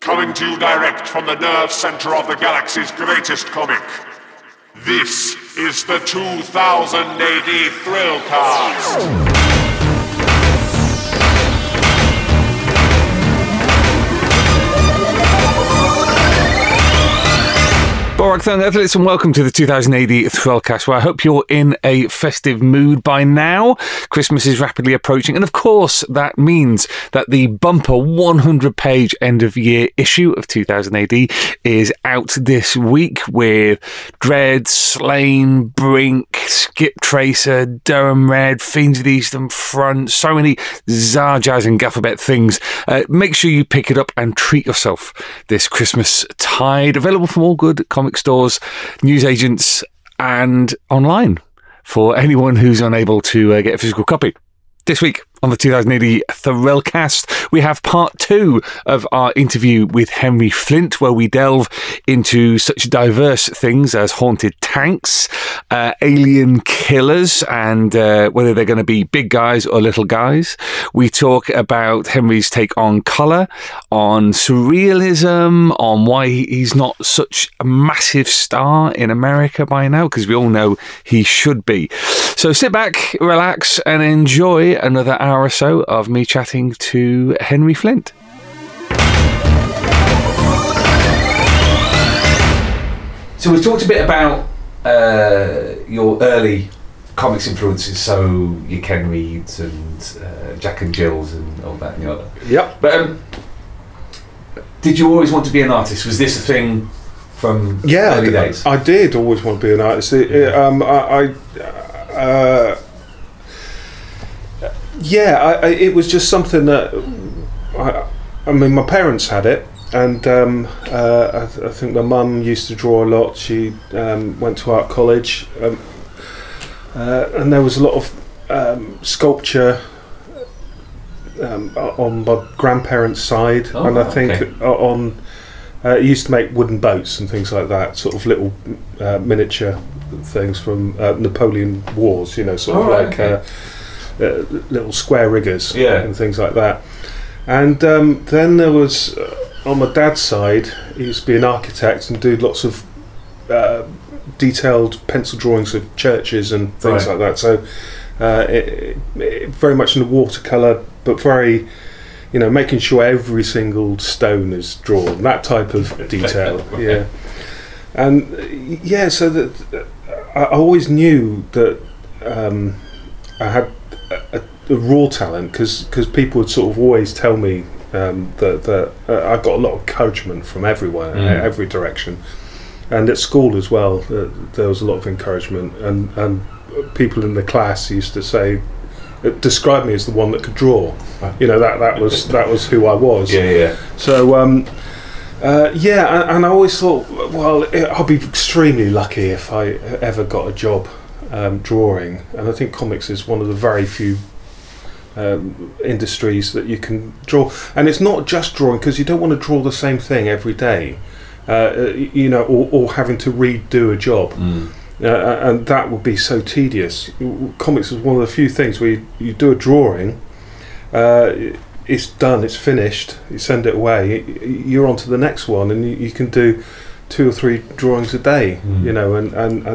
Coming to you direct from the nerve center of the galaxy's greatest comic. This is the 2000 AD Thrillcast. Borak athletes, and welcome to the 2000 AD Thrillcast, where I hope you're in a festive mood by now. Christmas is rapidly approaching, and of course that means that the bumper 100-page end-of-year issue of 2000 AD is out this week with Dread, Slain, Brink, Skip Tracer, Durham Red, Fiends of the Eastern Front, so many Zarjaz and Gafferbet things. Make sure you pick it up and treat yourself this Christmas tide. Available from all good comic stores, newsagents, and online for anyone who's unable to get a physical copy. This week on the 2000 AD Thrillcast, we have part 2 of our interview with Henry Flint, where we delve into such diverse things as haunted tanks, alien killers, and whether they're going to be big guys or little guys. We talk about Henry's take on colour, on surrealism, on why he's not such a massive star in America by now, because we all know he should be. So sit back, relax, and enjoy another hour or so of me chatting to Henry Flint. So we've talked a bit about your early comics influences, so your Ken Reeds and Jack and Jills and all that and the other. Yep. But did you always want to be an artist? Was this a thing from early days? I did always want to be an artist. It was just something that I mean, my parents had it, and I think my mum used to draw a lot. She went to art college, and there was a lot of sculpture on my grandparents' side, and I think on it used to make wooden boats and things like that, sort of little miniature things from Napoleon Wars, you know, little square riggers and things like that. And then there was, on my dad's side, he used to be an architect and do lots of detailed pencil drawings of churches and things like that. So it very much in the watercolour, but very, you know, making sure every single stone is drawn, that type of detail. And so that I always knew that I had a raw talent, because people would sort of always tell me that I got a lot of encouragement from everywhere, every direction, and at school as well. There was a lot of encouragement, and people in the class used to say, describe me as the one that could draw. You know, that was who I was. So and I always thought, well, I'll be extremely lucky if I ever got a job drawing, and I think comics is one of the very few industries that you can draw. And it's not just drawing, because you don't want to draw the same thing every day, you know, or having to redo a job. And that would be so tedious. Comics is one of the few things where you do a drawing, it's done, it's finished, you send it away, you're on to the next one, and you can do 2 or 3 drawings a day, you know, and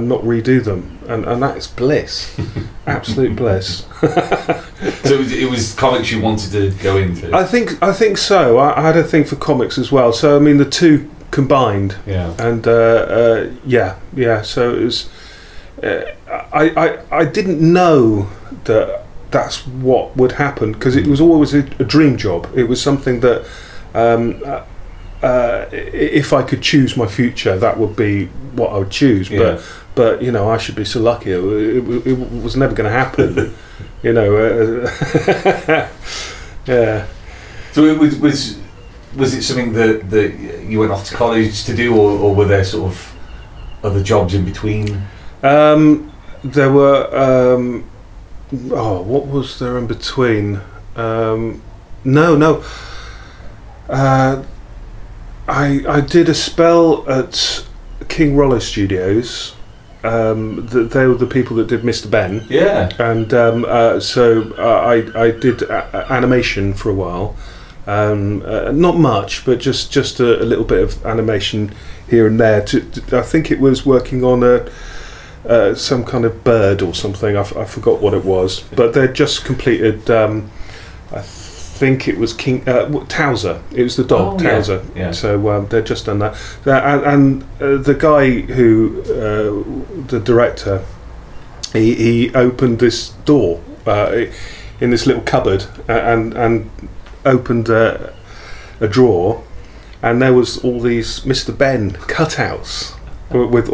not redo them, and that is bliss. Absolute bliss. So it was comics you wanted to go into? I think so. I had a thing for comics as well, so I mean the two combined. And so it was I didn't know that that's what would happen, because it was always a dream job. It was something that if I could choose my future, that would be what I would choose. But you know, I should be so lucky. It was never going to happen. You know. So it was it something that you went off to college to do, or were there sort of other jobs in between? There were. What was there in between? No. I did a spell at King Rollo Studios. They were the people that did Mr. Ben. And so I did animation for a while, Not much, but just a little bit of animation here and there. I think it was working on some kind of bird or something. I forgot what it was, but they'd just completed. I think it was King Towser. It was the dog Towser. Yeah. So they'd just done that, and the guy who the director, he opened this door in this little cupboard and opened a drawer, and there was all these Mr. Ben cutouts with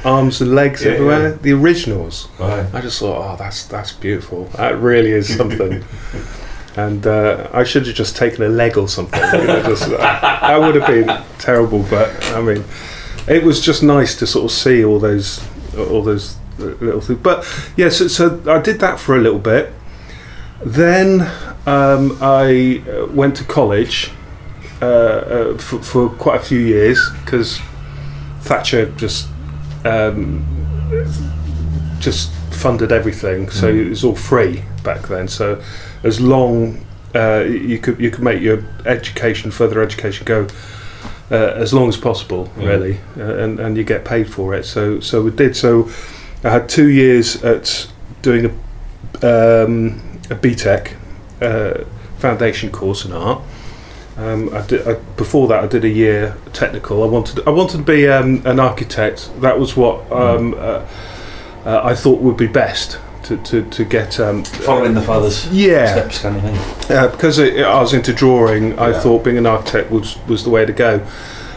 arms and legs everywhere. The originals. Right. I just thought, that's beautiful. That really is something. And I should have just taken a leg or something. That would have been terrible, but I mean, it was just nice to sort of see all those little things. But yeah, so I did that for a little bit. Then I went to college for quite a few years because Thatcher just funded everything, so it was all free back then. So as long you could make your further education go as long as possible, really, and you get paid for it. So we did. So I had 2 years at doing a BTEC foundation course in art. Before that, I did a year technical. I wanted to be an architect. That was what I thought would be best to get following the father's steps, kind of thing. Because I was into drawing, I thought being an architect was the way to go.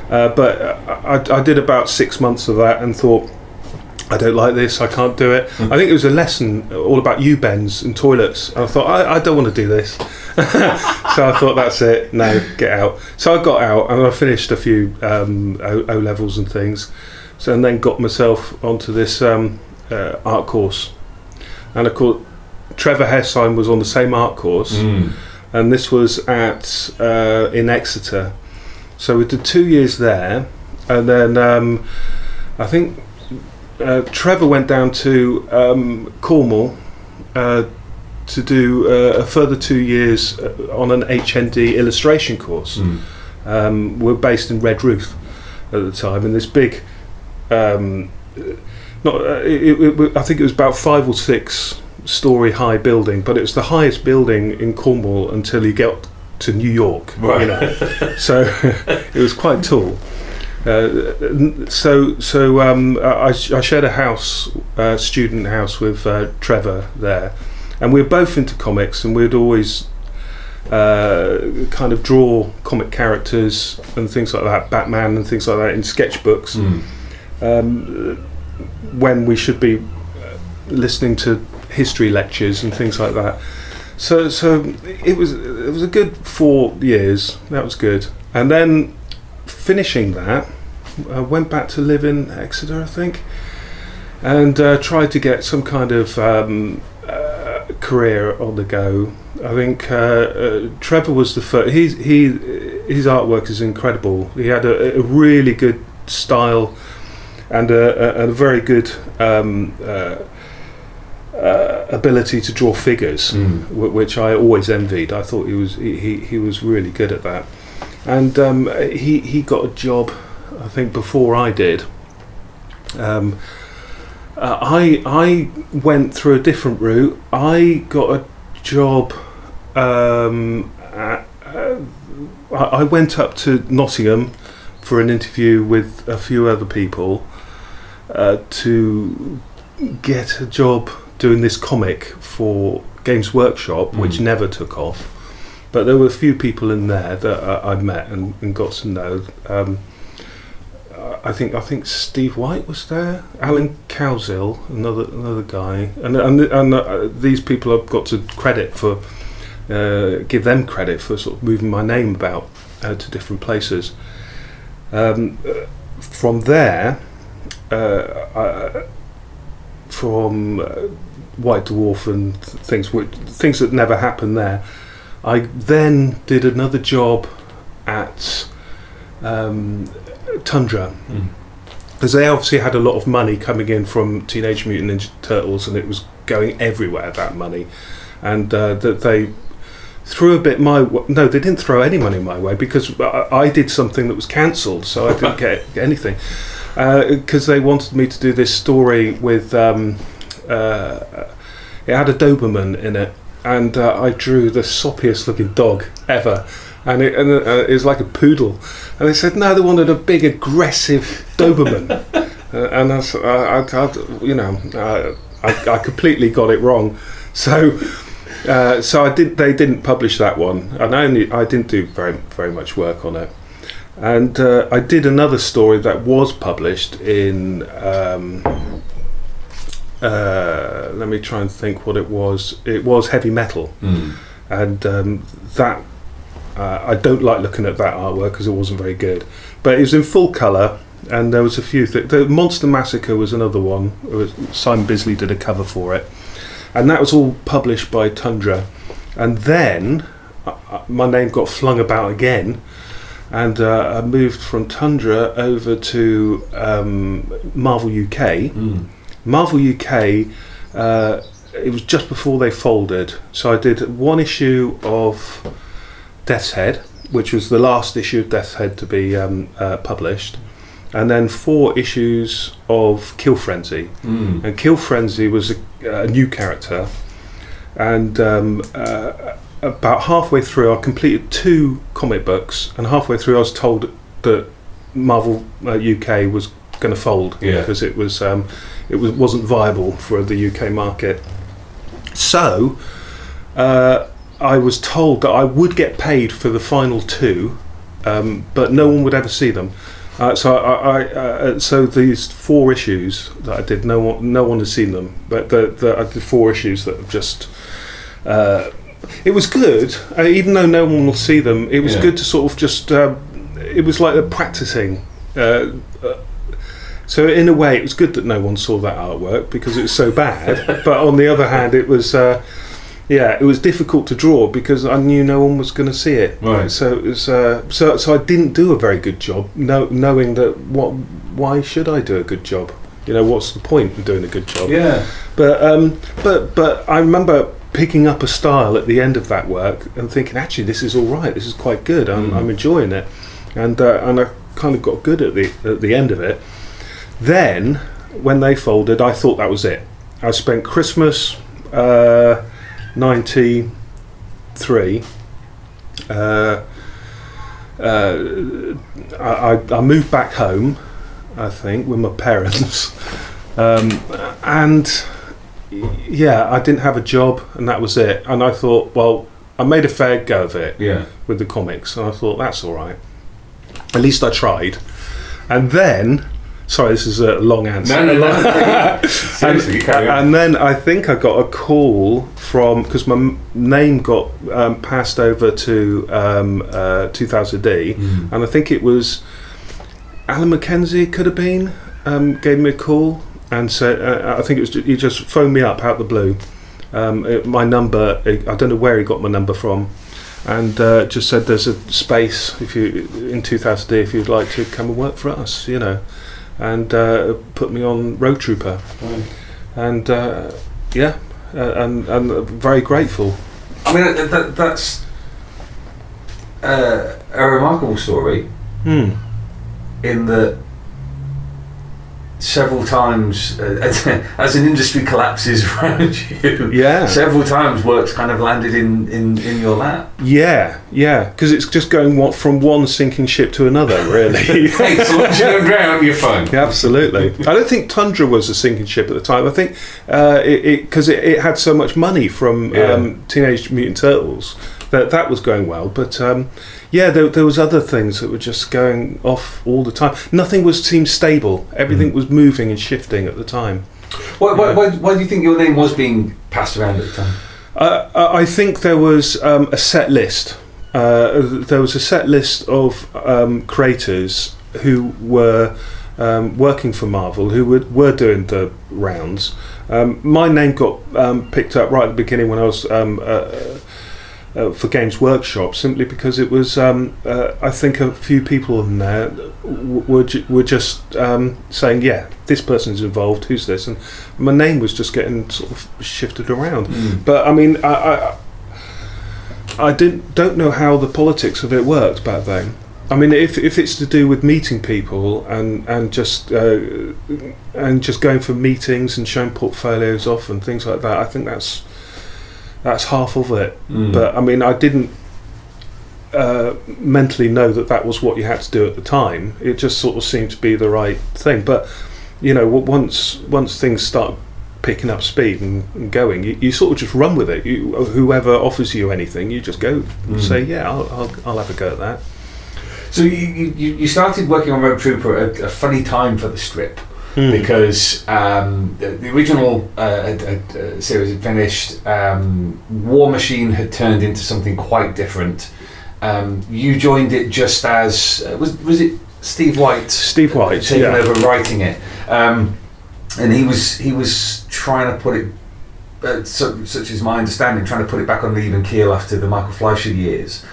But I did about 6 months of that and thought, I don't like this, I can't do it. I think it was a lesson all about U-bends and toilets, and I thought, I don't want to do this. So I thought, that's it, no, get out. So I got out and I finished a few O-levels and things, and then got myself onto this art course. And of course, Trevor Hessheim was on the same art course, and this was in Exeter. So we did 2 years there, and then I think Trevor went down to Cornwall to do a further 2 years on an HND illustration course. We're based in Redruth at the time, in this big, I think it was about 5 or 6 story high building, but it was the highest building in Cornwall until you get to New York. Right. You know? So it was quite tall. I shared a house, student house, with Trevor there, and we were both into comics, and we'd always kind of draw comic characters and things like that, Batman and things like that, in sketchbooks, when we should be listening to history lectures and things like that. So it was a good 4 years. That was good, and then finishing that, I went back to live in Exeter, I think, and tried to get some kind of career on the go. I think Trevor was the first. His artwork is incredible. He had a really good style and a very good ability to draw figures, which I always envied. I thought he was really good at that. And he got a job, I think, before I did. I went through a different route. I got a job. I went up to Nottingham for an interview with a few other people to get a job doing this comic for Games Workshop, which never took off. But there were a few people in there that I met and got to know. I think Steve White was there, Alan Cowsill, another guy, and these people I've got to credit for, give them credit for sort of moving my name about to different places. From there, from White Dwarf and things that never happened there, I then did another job at Tundra, because they obviously had a lot of money coming in from Teenage Mutant Ninja Turtles, and it was going everywhere, that money, and that they threw a bit my way. No, they didn't throw any money my way because I did something that was cancelled, so I didn't get anything. Because they wanted me to do this story with it had a Doberman in it, and I drew the soppiest looking dog ever, and it was like a poodle, and they said no, they wanted a big aggressive Doberman, and I completely got it wrong, so they didn't publish that one, and I didn't do very much work on it. And I did another story that was published in let me try and think what it was. It was heavy metal, and that I don't like looking at that artwork because it wasn't very good, but it was in full colour, and there was a few things. The Monster Massacre was another one. Simon Bisley did a cover for it, and that was all published by Tundra, and then my name got flung about again. And I moved from Tundra over to Marvel UK. Marvel UK, it was just before they folded. So I did one issue of Death's Head, which was the last issue of Death's Head to be published. And then 4 issues of Kill Frenzy. And Kill Frenzy was a new character. And about halfway through, I completed 2 comic books, and halfway through I was told that Marvel UK was going to fold because it wasn't viable for the UK market. So I was told that I would get paid for the final 2, but no one would ever see them. So these 4 issues that I did, no one has seen them, but I did 4 issues that have just. It was good, even though no one will see them. It was good to sort of just. It was like a practicing. So in a way, it was good that no one saw that artwork because it was so bad. But on the other hand, it was. It was difficult to draw because I knew no one was going to see it. Right. So it was. So I didn't do a very good job, knowing that. Why should I do a good job? What's the point of doing a good job? Yeah. But I remember picking up a style at the end of that work and thinking, actually, this is all right. This is quite good. I'm enjoying it, and I kind of got good at the end of it. Then, when they folded, I thought that was it. I spent Christmas '93. I moved back home, I think, with my parents, and. Yeah, I didn't have a job, and that was it. And I thought, well, I made a fair go of it with the comics, and I thought that's all right. At least I tried. And then, sorry, this is a long answer. No. Seriously, carry on. And then I think I got a call because my name got passed over to 2000D, and I think it was Alan McKenzie. Could have been gave me a call. And so I think it was he just phoned me up out the blue. My number, I don't know where he got my number from, and just said there's a space in 2000D if you'd like to come and work for us, and put me on Road Trooper, and and very grateful. I mean that's a remarkable story. In that. Several times, as an industry collapses around you, several times work's kind of landed in your lap. Yeah, because it's just going from one sinking ship to another, really. Hey, so once you don't drown, you're fine. Yeah, absolutely. I don't think Tundra was a sinking ship at the time. I think because it had so much money from Teenage Mutant Turtles that was going well, but there was other things that were just going off all the time. Nothing seemed stable. Everything was moving and shifting at the time. Why do you think your name was being passed around at the time? I think there was a set list. There was a set list of creators who were working for Marvel, who were doing the rounds. My name got picked up right at the beginning when I was for Games Workshop, simply because it was I think a few people in there were just saying, yeah, this person's involved, who's this, and my name was just getting sort of shifted around. But I mean, I don't know how the politics of it worked back then. I mean, if it's to do with meeting people and just going for meetings and showing portfolios off and things like that, I think that's half of it. But I mean, I didn't mentally know that was what you had to do at the time. It just sort of seemed to be the right thing. But you know, once things start picking up speed and going, you sort of just run with it. Whoever offers you anything, you just go and say, yeah, I'll have a go at that. So you started working on Road Trooper at a funny time for the strip, because the original series had finished. War Machine had turned into something quite different. You joined it just as was it Steve White? Steve White taking over writing it, and he was trying to put it. Such is my understanding, trying to put it back on an even keel after the Michael Fleischer years.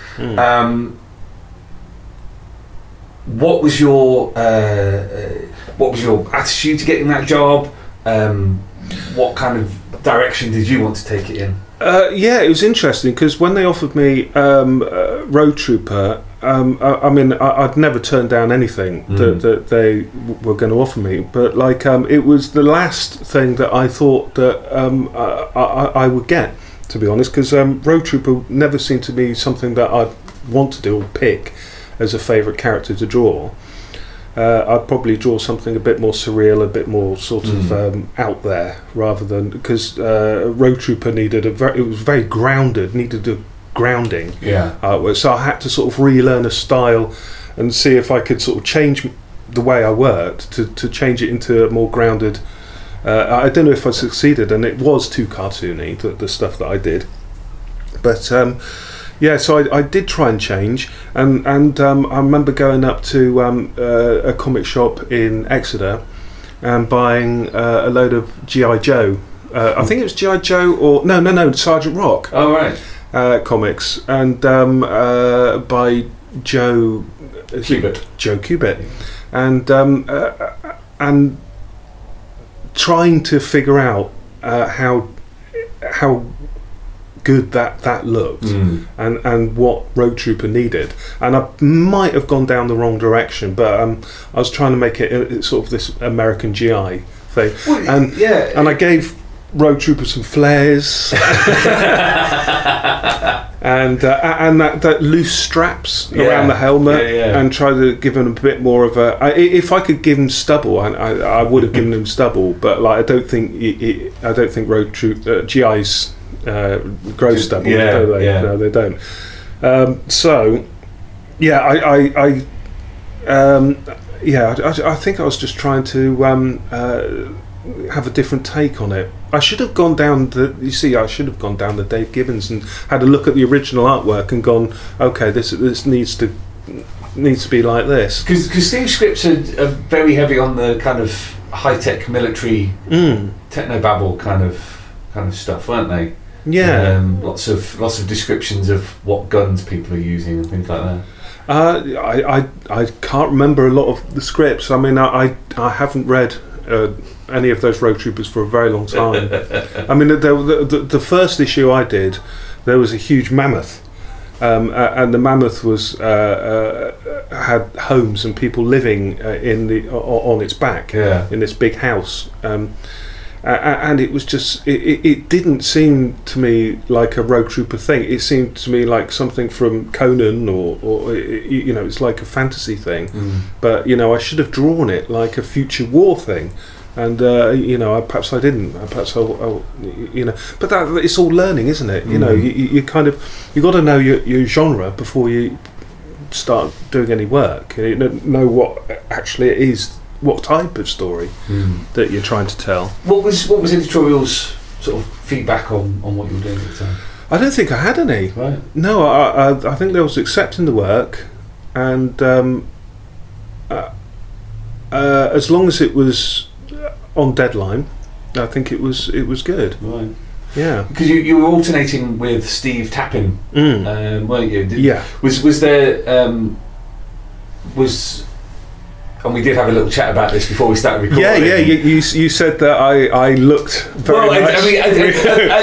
What was your attitude to getting that job? What kind of direction did you want to take it in? Yeah, it was interesting because when they offered me Road Trooper, I mean, I'd never turned down anything that they were going to offer me, but like it was the last thing that I thought that I would get, to be honest, because Road Trooper never seemed to be something that I'd want to do or pick as a favourite character to draw. I'd probably draw something a bit more surreal, a bit more sort of out there, rather than, because Road Trooper it was very grounded, needed a grounding. So I had to sort of relearn a style and see if I could sort of change the way I worked to change it into a more grounded. I don't know if I succeeded, and it was too cartoony, the stuff that I did, but. Yeah, so I did try and change, and I remember going up to a comic shop in Exeter and buying a load of G.I. Joe. I think it was G.I. Joe or no, Sergeant Rock. Oh right. Comics, and by Joe Kubert. Joe Kubert, and trying to figure out how good that looked and what Road Trooper needed, and I might have gone down the wrong direction, but I was trying to make it sort of this American GI thing, and I gave Road Trooper some flares and that loose straps around the helmet, and try to give him a bit more of a. If I could give him stubble, I would have given him stubble, but like I don't think Road Trooper GIs grow stubble, do they? No, they don't. So, yeah, I think I was just trying to have a different take on it. I should have gone down the Dave Gibbons and had a look at the original artwork and gone, okay, this needs to be like this. Because Steve's scripts are very heavy on the kind of high-tech military technobabble kind of stuff, weren't they? Yeah, lots of descriptions of what guns people are using and things like that. I can't remember a lot of the scripts. I mean, I haven't read any of those Road Troopers for a very long time. I mean, the first issue I did, there was a huge mammoth, and the mammoth was had homes and people living on its back in this big house. And it was just it didn't seem to me like a Road Trooper thing. It seemed to me like something from Conan or you know, it's like a fantasy thing. But you know, I should have drawn it like a future war thing, and you know, perhaps I didn't. Perhaps I'll you know, but that it's all learning, isn't it? You know, you kind of you got to know your genre before you start doing any work. You know what actually it is. What type of story that you're trying to tell? What was editorial's sort of feedback on what you were doing at the time? I don't think I had any. Right. No, I think they was accepting the work, and as long as it was on deadline, I think it was good. Right. Yeah. Because you were alternating with Steve Tappin, weren't you? Yeah. Was there And we did have a little chat about this before we started recording. Yeah. You said that I looked very much.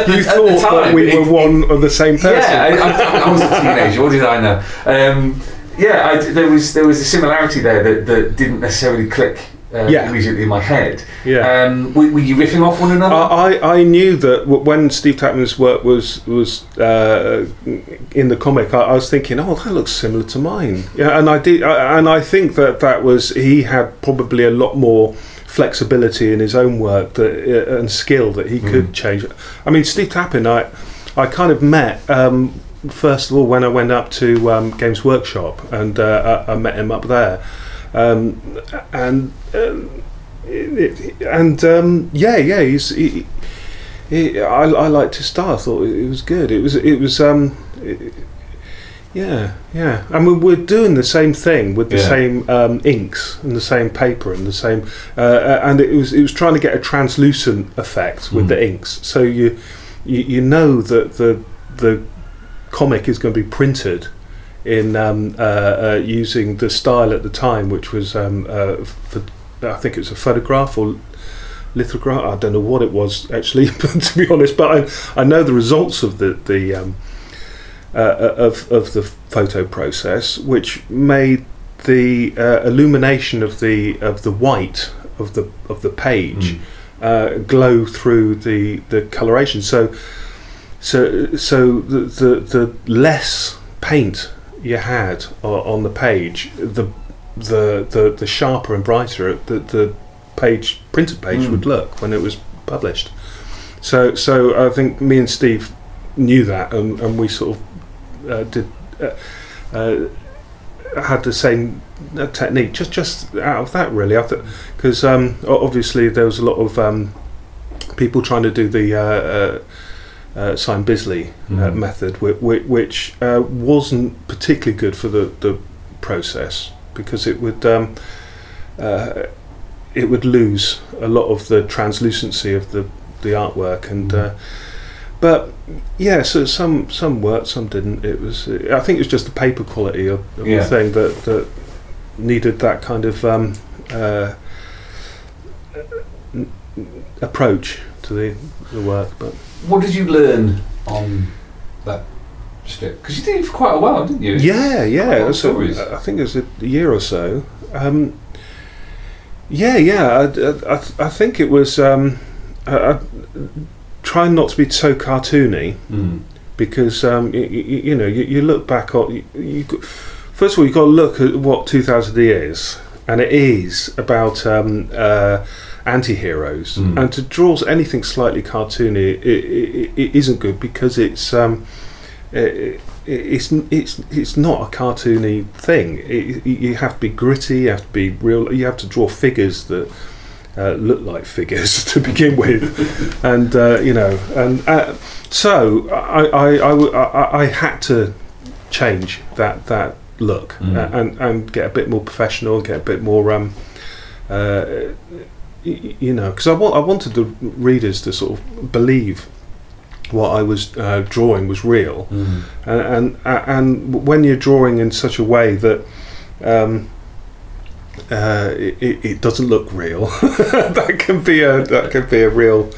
You thought that we were one of the same person. Yeah, I was a teenager. What did I know? There was a similarity there that didn't necessarily click immediately in my head. Yeah. Were you riffing off one another? I knew that when Steve Tapman's work was in the comic, I was thinking, oh, that looks similar to mine. Yeah, and I did, and I think that was, he had probably a lot more flexibility in his own work and skill that he could change. I mean, Steve Tapman, I kind of met. First of all, when I went up to Games Workshop, and I met him up there. I liked his style. I thought it was good. I mean, we're doing the same thing with the same inks and the same paper and the same, and it was trying to get a translucent effect with the inks. So you know that the comic is going to be printed in using the style at the time, which was I think it was a photograph or lithograph. I don't know what it was actually, to be honest. But I know the results of the photo process, which made the illumination of the white of the page glow through the coloration. So the less paint you had on the page, the sharper and brighter the printed page would look when it was published. So I think me and Steve knew that, and we sort of had the same technique just out of that, really. Because obviously there was a lot of people trying to do the Simon Bisley method, which wasn't particularly good for the process, because it would lose a lot of the translucency of the artwork, and but yeah, so some worked, some didn't. It was, I think it was just the paper quality of the thing that needed that kind of approach to the work. But what did you learn on that strip? Because you did it for quite a while, didn't you? Yeah. So I think it was a year or so. I think it was. Trying not to be so cartoony, because you know, you look back on. First of all, you've got to look at what 2000 is, and it is about anti-heroes, and to draw anything slightly cartoony, it isn't good, because it's not a cartoony thing. You have to be gritty, you have to be real, you have to draw figures that look like figures to begin with, and you know, and so I had to change that look, and get a bit more professional, get a bit more you know, because I wanted the readers to sort of believe what I was drawing was real, and when you're drawing in such a way that it doesn't look real, that can be a real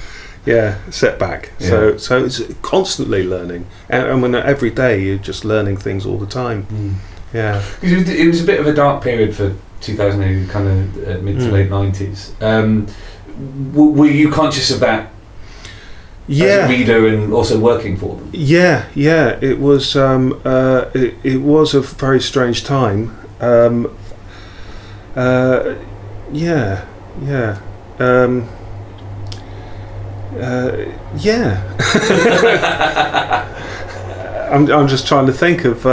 setback. So it's constantly learning, and when every day you're just learning things all the time. It was a bit of a dark period for 2008, kind of mid to late 90s. Were you conscious of that as a reader and also working for them? It was it was a very strange time. I'm just trying to think of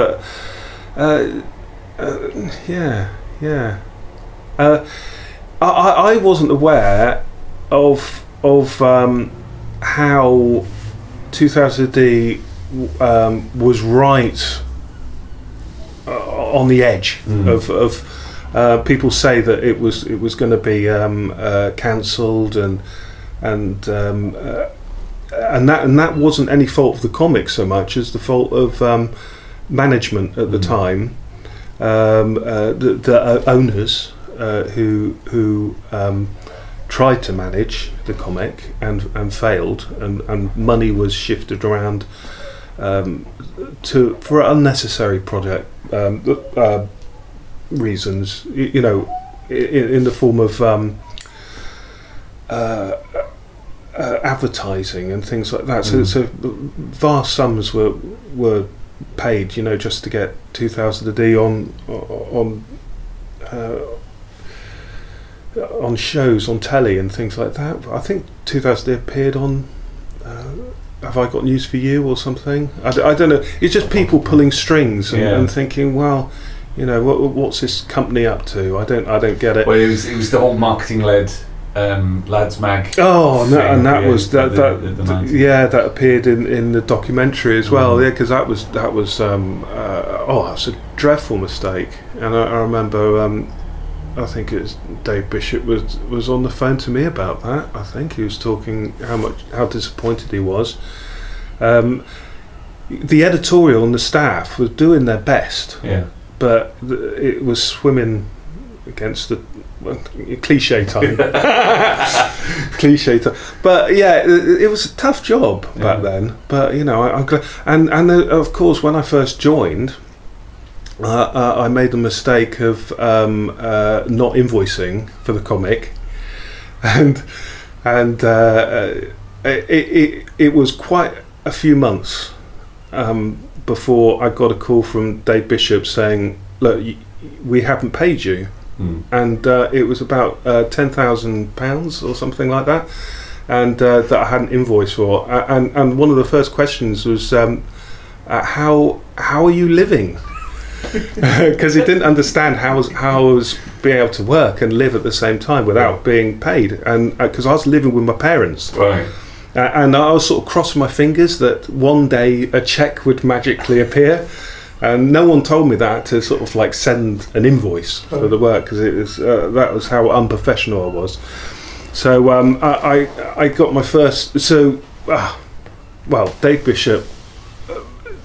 I wasn't aware of how 2000 AD was right on the edge of people say that it was going to be cancelled, and that wasn't any fault of the comic so much as the fault of management at the time, the owners, who tried to manage the comic and failed, and money was shifted around for unnecessary project reasons, you know, in the form of advertising and things like that. So vast sums were paid, you know, just to get 2,000 a D on shows on telly and things like that. I think 2,000 appeared on Have I Got News for You or something. I don't know. It's just people pulling strings and thinking, well, you know, what's this company up to? I don't get it. Well, it was the whole marketing led Lads Mag. Oh, and that was that appeared in the documentary as well. Yeah, because that was that's a dreadful mistake. And I remember. I think it was Dave Bishop was on the phone to me about that. I think he was talking how disappointed he was. The editorial and the staff was doing their best, but it was swimming against the cliche time. Cliche time. But yeah, it was a tough job back then. But you know, I'm glad. And of course, when I first joined. I made the mistake of not invoicing for the comic, and it was quite a few months before I got a call from Dave Bishop saying, "Look, we haven't paid you," and it was about £10,000 or something like that, and that I hadn't invoiced for. And one of the first questions was, "How are you living?" Because he didn't understand how I was being able to work and live at the same time without being paid, and because I was living with my parents, right, and I was sort of crossing my fingers that one day a cheque would magically appear, and no one told me that to sort of like send an invoice for the work, because it was that was how unprofessional I was. So I got my first. Well, Dave Bishop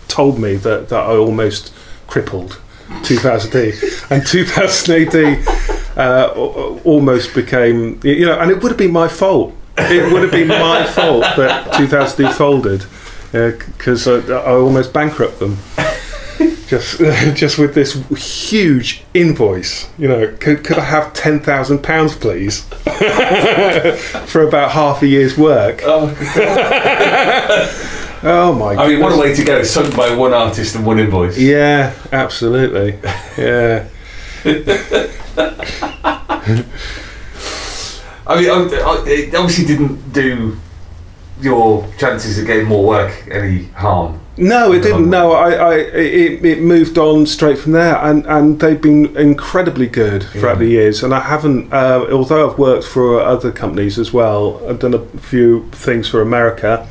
told me that I almost crippled 2000 AD, and 2000 AD almost became, you know, and it would have been my fault. It would have been my fault that 2000 AD folded, because I almost bankrupted them just with this huge invoice. You know, could I have £10,000 please for about half a year's work? Oh my god! I mean, what a way to go! Sunk by one artist and one invoice. Yeah, absolutely. Yeah. I mean, it obviously didn't do your chances of getting more work any harm. No, it didn't. No, it moved on straight from there, and they've been incredibly good throughout the years. And I haven't, although I've worked for other companies as well. I've done a few things for America.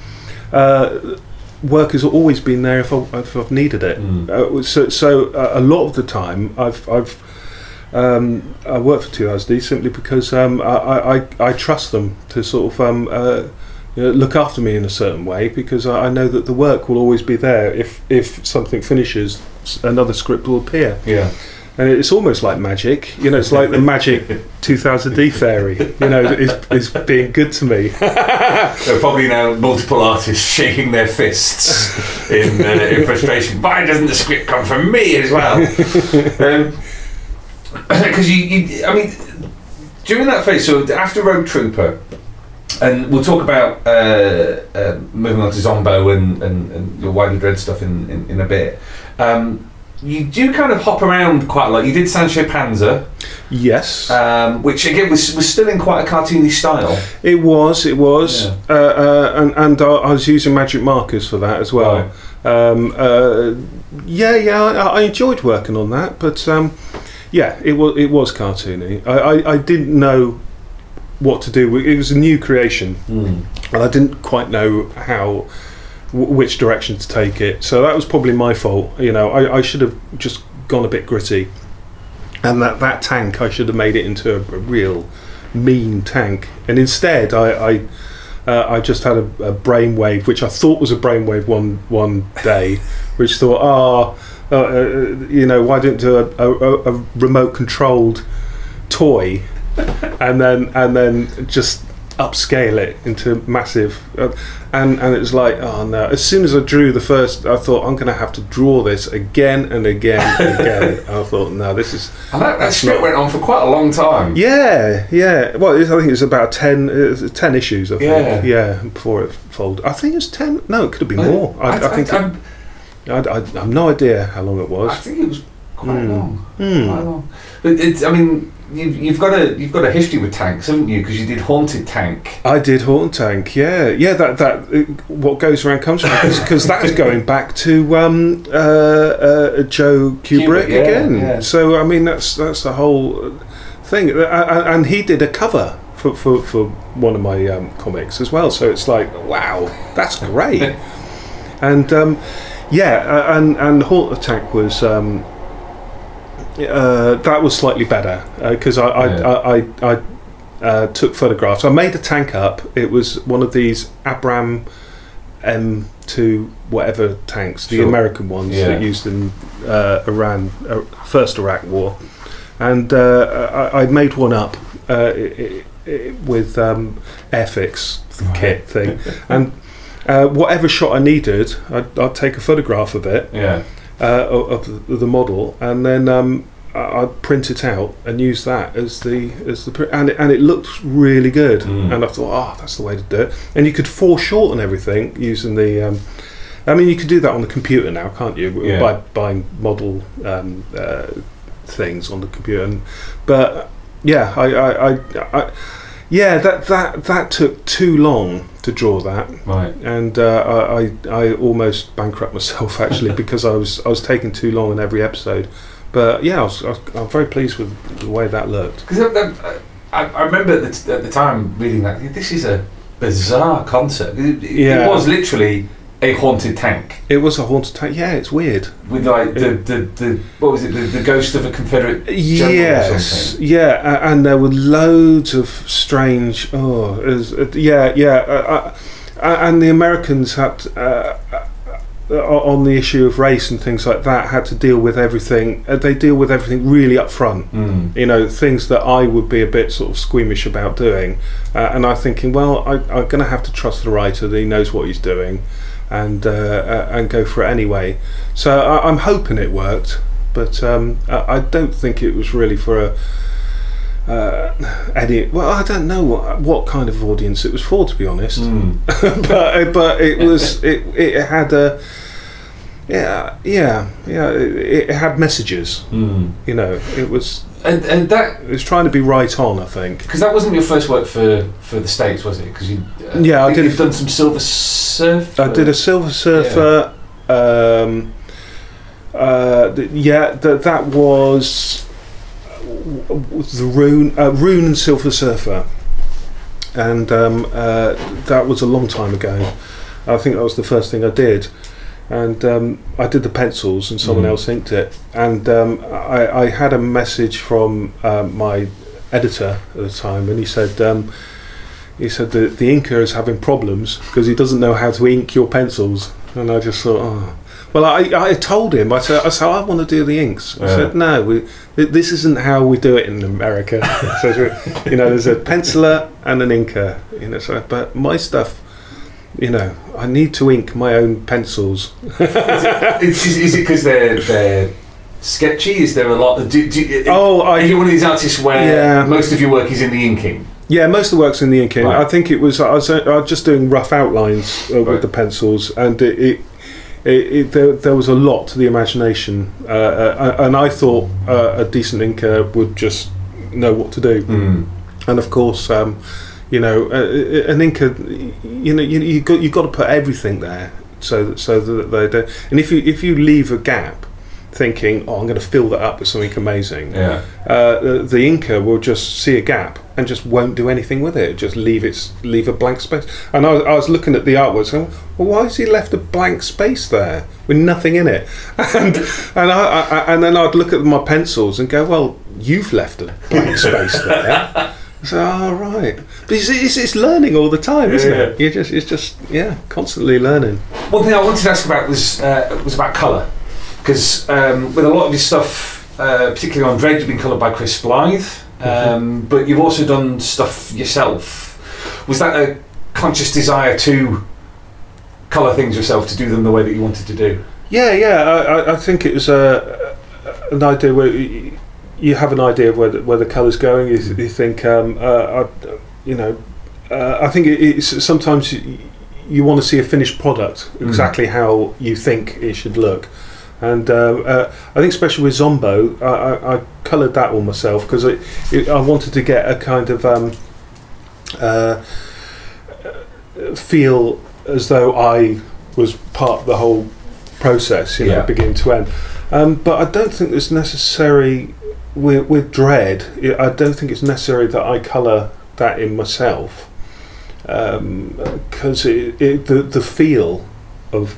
Work has always been there if I've needed it. So a lot of the time I work for 2000 simply because I trust them to sort of look after me in a certain way, because I know that the work will always be there. If something finishes, another script will appear. Yeah. And it's almost like magic, you know. It's like the magic 2000D fairy, you know, is being good to me. There are probably now multiple artists shaking their fists in frustration. Why doesn't the script come from me as well? Because I mean, during that phase, so after Rogue Trooper, and we'll talk about moving on to Zombo and your Widely Dread stuff in a bit. You do kind of hop around quite a lot. You did Sancho Panza. Yes. Which again was still in quite a cartoony style. It was. Yeah. And I was using magic markers for that as well. Right. I enjoyed working on that, but it was cartoony. I didn't know what to do. It was a new creation, and I didn't quite know which direction to take it, so that was probably my fault. You know, I should have just gone a bit gritty, and that tank, I should have made it into a real mean tank, and instead I just had a brainwave, which I thought was a brainwave one day, which thought, you know, why don't do a remote controlled toy, and then just upscale it into massive, and it was like, oh no. As soon as I drew the first, I thought, I'm going to have to draw this again and again and again. I thought, no, this is... And that strip went on for quite a long time. Yeah. Well, I think it was about 10 issues, I think. Yeah, before it folded. I think it was 10. No, it could have been more. I have no idea how long it was. I think it was quite long. Quite long. But it's, I mean, you've got a history with tanks, haven't you? Because you did Haunted Tank. I did Haunted Tank. Yeah. That what goes around comes around, because that's going back to Joe Kubrick again. Yeah. So I mean, that's the whole thing, and he did a cover for one of my comics as well. So it's like, wow, that's great. And and Haunted Tank was. That was slightly better because I took photographs. I made a tank up. It was one of these Abram M2 whatever tanks, the American ones that used in Iran, first Iraq War, and I made one up with Airfix kit thing, and whatever shot I needed, I'd take a photograph of it. Of the model, and then I'd print it out and use that as the and it looked really good, and I thought, oh, that's the way to do it. And you could foreshorten everything using the I mean, you could do that on the computer now, can't you? By buying model things on the computer. But yeah, that took too long to draw that, right? And I almost bankrupt myself actually because I was taking too long in every episode. But yeah, I'm very pleased with the way that looked. Because I remember at the time reading that, this is a bizarre concept. It was literally a haunted tank. It was a haunted tank. Yeah, it's weird. With like the what was it? The ghost of a Confederate general or something. Yeah, and there were loads of strange. And the Americans had on the issue of race and things like that had to deal with everything. They deal with everything really up front. You know, things that I would be a bit sort of squeamish about doing, and I'm thinking, well, I'm going to have to trust the writer that he knows what he's doing. And go for it anyway. So I'm hoping it worked, but I don't think it was really for any. Well, I don't know what kind of audience it was for, to be honest. but it was. It had a. It had messages. You know, it was. And that it was trying to be right on, I think. Because that wasn't your first work for the States, was it? Because I did. You've done some Silver Surfer. I did a Silver Surfer. That was the Rune and Silver Surfer, and that was a long time ago. I think that was the first thing I did. And I did the pencils and someone else inked it, and I had a message from my editor at the time, and he said the inker is having problems because he doesn't know how to ink your pencils. And I just thought, oh. Well, I told him, I said I want to do the inks. I said, no, this isn't how we do it in America. So, you know, there's a penciler and an inker, you know. So, but my stuff, you know, I need to ink my own pencils. Is it because they're sketchy? Is there a lot? Are you one of these artists where most of your work is in the inking? Yeah, most of the work's in the inking. Right. I think I was just doing rough outlines with the pencils, and there was a lot to the imagination, and I thought a decent inker would just know what to do. And of course, you know, an inker, you know, you got to put everything there so that they don't. And if you leave a gap, thinking, oh, I'm going to fill that up with something amazing, the inker will just see a gap and just won't do anything with it. Just leave a blank space. And I was looking at the artwork, saying, well, why has he left a blank space there with nothing in it? And then I'd look at my pencils and go, well, you've left a blank space there. So, right, but it's learning all the time, isn't it? It's just constantly learning. One thing I wanted to ask about was about colour, because with a lot of your stuff, particularly on Dread, you've been coloured by Chris Blythe. but you've also done stuff yourself. Was that a conscious desire to colour things yourself, to do them the way that you wanted to do? Yeah. I think it was an idea where you have an idea of where the colour's going. You think, I think it's sometimes you want to see a finished product exactly how you think it should look. And I think especially with Zombo, I coloured that all myself because I wanted to get a kind of feel as though I was part of the whole process, beginning to end. But I don't think it's necessary with Dread. I don't think it's necessary that I colour that in myself, because the feel of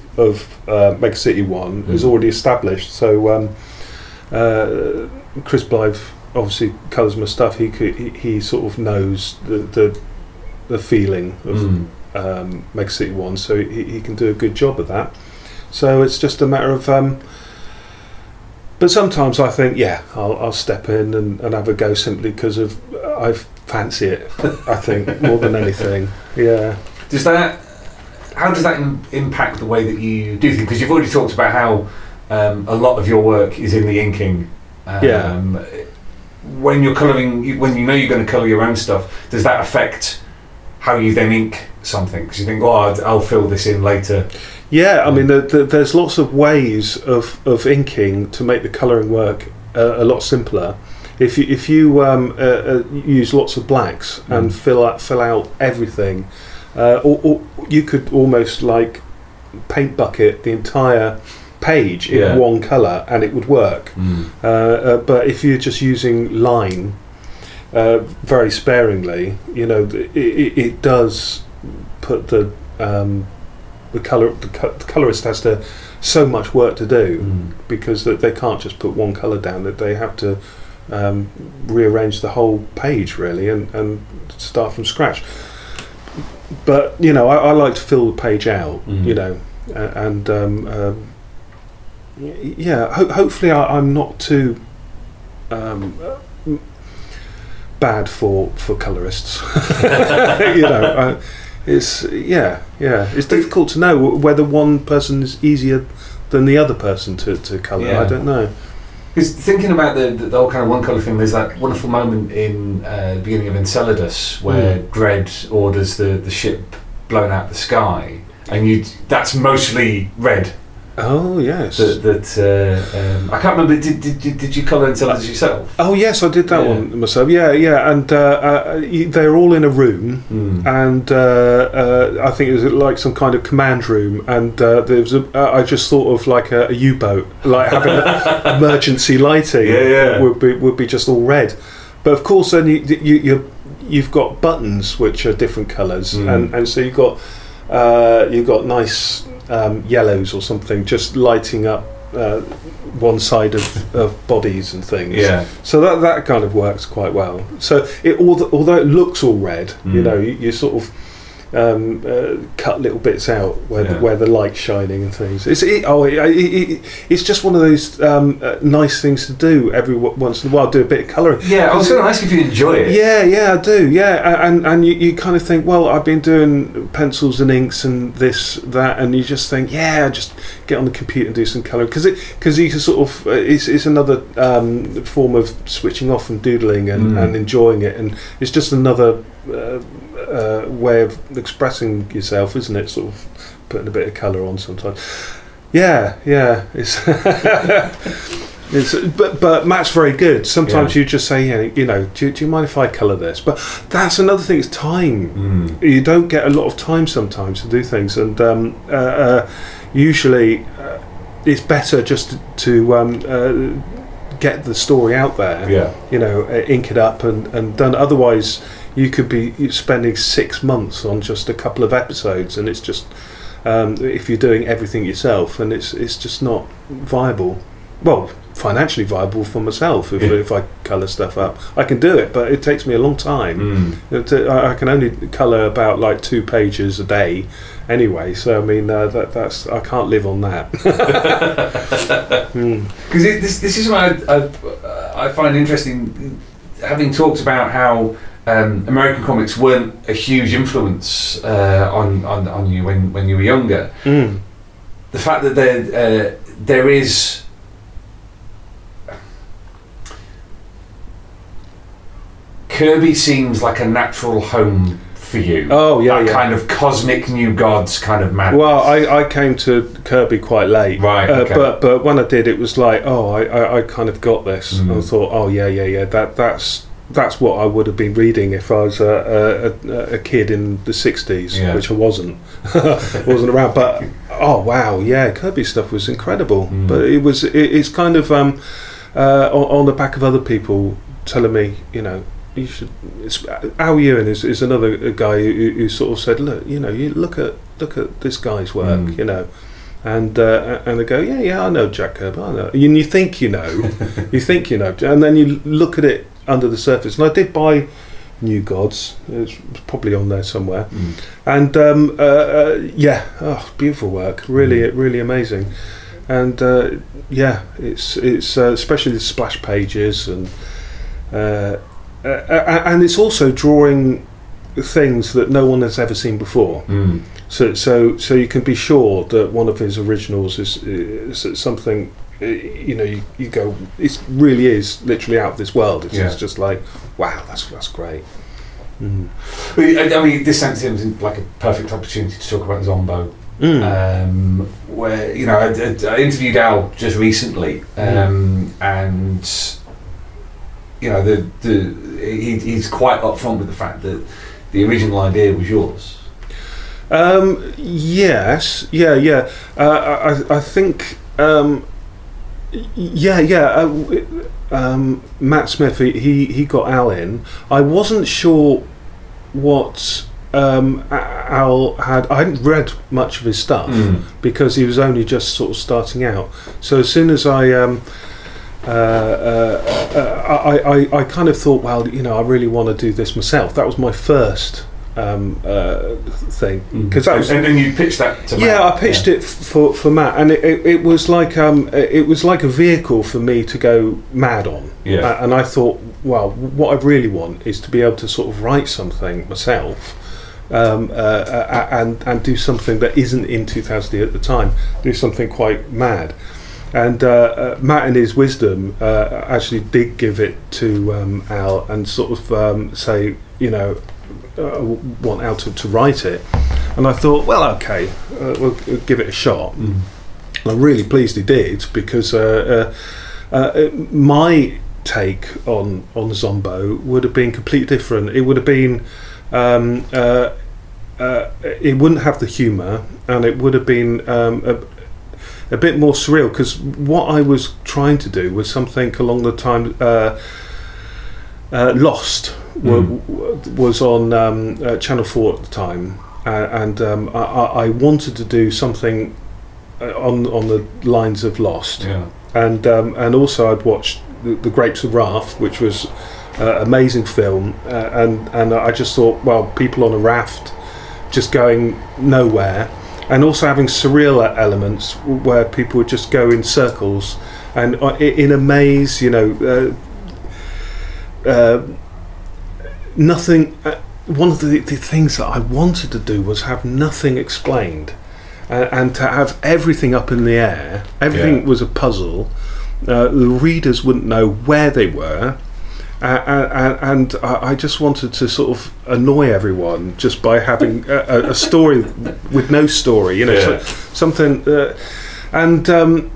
Mega City 1 is already established. So Chris Blythe obviously colours my stuff. He sort of knows the feeling of Mega City 1, so he can do a good job of that. So it's just a matter of but sometimes I think I'll step in and have a go simply because I fancy it. I think more than anything. How does that impact the way that you do things? Because you've already talked about how a lot of your work is in the inking. When you're colouring, when you know you're going to colour your own stuff, does that affect how you then ink something? Because you think, I'll fill this in later. Yeah, I mean, there's lots of ways of inking to make the colouring work a lot simpler. If you use lots of blacks and fill out everything. Or you could almost like paint bucket the entire page in one colour and it would work. But if you're just using line very sparingly, it does put the colorist has so much work to do because they can't just put one colour down. That they have to rearrange the whole page really and start from scratch. But I like to fill the page out, and hopefully I'm not too bad for colorists. It's difficult to know whether one person is easier than the other person to colour. I don't know. Because thinking about the whole kind of one colour thing, there's that wonderful moment in the beginning of Enceladus where Dredd orders the ship blown out the sky, and that's mostly red. Oh yes. I can't remember. Did you colour Enceladus yourself? Oh yes, I did that one myself. And they're all in a room, and I think it was like some kind of command room, and there was I just thought of like a U-boat, like having emergency lighting. Would be just all red, but of course then you've got buttons which are different colours, and so you've got nice yellows or something just lighting up one side of bodies and things. So that kind of works quite well. So although it looks all red, you sort of cut little bits out where the light's shining and things. It's just one of those nice things to do every once in a while. Do a bit of colouring. I was going to ask if you enjoy it. I do. And you kind of think, well, I've been doing pencils and inks and this, that, and you just think, just get on the computer and do some colouring because you can sort of it's another form of switching off and doodling and enjoying it, and it's just another way of expressing yourself, isn't it? Sort of putting a bit of colour on sometimes. It's but Matt's very good. Sometimes you just say, do you mind if I colour this? But that's another thing. It's time. You don't get a lot of time sometimes to do things, and usually it's better just to get the story out there. Ink it up and done. Otherwise, you could be spending 6 months on just a couple of episodes, and it's just if you're doing everything yourself, and it's just not viable. Well, financially viable for myself if I colour stuff up. I can do it, but it takes me a long time. I can only colour about like 2 pages a day anyway, so I mean that's I can't live on that. Because this is what I find interesting. having talked about how American comics weren't a huge influence on you when you were younger, the fact that there is Kirby seems like a natural home for you. Oh yeah, that kind of cosmic New Gods kind of madness. Well, I came to Kirby quite late, right? Okay. But when I did, it was like, oh, I kind of got this. I thought, oh yeah. That's what I would have been reading if I was a kid in the '60s, which I wasn't. Wasn't around. But oh wow, yeah, Kirby stuff was incredible. But it's kind of on the back of other people telling me, you know. You should. Al Ewing is another guy who sort of said, look, you know, you look at this guy's work, you know, and they go, yeah, I know Jack Kirby, I know, and you think you know, and then you look at it under the surface. And I did buy New Gods; it's probably on there somewhere, and beautiful work, really amazing, and it's especially the splash pages and it's also drawing things that no one has ever seen before. So you can be sure that one of his originals is something. You know, you go. It really is literally out of this world. It's just like, wow, that's great. I mean, this seems like a perfect opportunity to talk about Zombo. Where you know, I interviewed Al just recently, and you know, he's quite upfront with the fact that the original idea was yours. Yes, yeah. I think, Matt Smith, he got Al in. I wasn't sure what Al had. I hadn't read much of his stuff because he was only just sort of starting out. So as soon as I kind of thought, well, you know, I really want to do this myself. That was my first thing, because and then you pitched that to Matt. Yeah, I pitched it for Matt, and it was like a vehicle for me to go mad on. And I thought, well, what I really want is to be able to sort of write something myself, and do something that isn't in 2000 at the time. Do something quite mad. And Matt, in his wisdom, actually did give it to Al and sort of say, you know, want Al to write it. And I thought, well, okay, we'll give it a shot. And I'm really pleased he did, because my take on Zombo would have been completely different. It would have been, it wouldn't have the humour, and it would have been a bit more surreal, because what I was trying to do was something along the time Lost was on Channel 4 at the time, and I wanted to do something on the lines of Lost, and also I'd watched the Grapes of Wrath, which was an amazing film, and I just thought, well, people on a raft just going nowhere, and also having surreal elements where people would just go in circles and in a maze, you know, nothing. One of the things that I wanted to do was have nothing explained, and to have everything up in the air. Everything was a puzzle. The readers wouldn't know where they were. And I just wanted to sort of annoy everyone just by having a story with no story, you know, something, and that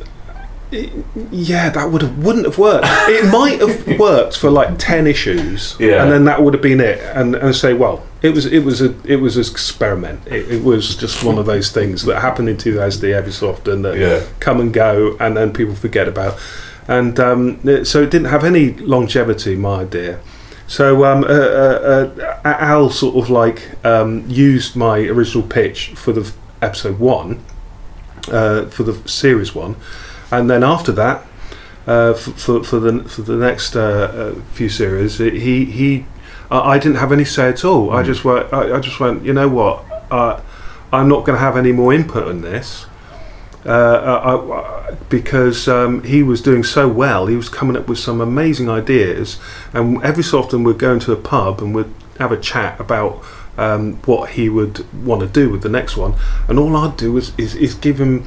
wouldn't have worked. It might have worked for like 10 issues, and then that would have been it. And say, well, it was an experiment. It was just one of those things that happen in 2000 every so often that come and go, and then people forget about. And so it didn't have any longevity, my idea. So Al sort of like used my original pitch for the episode 1, for the series 1, and then after that, for the next few series, I didn't have any say at all. I just went, you know what, I'm not going to have any more input on this. because he was doing so well. He was coming up with some amazing ideas, and every so often we'd go into a pub and we'd have a chat about what he would want to do with the next one, and all I'd do is give him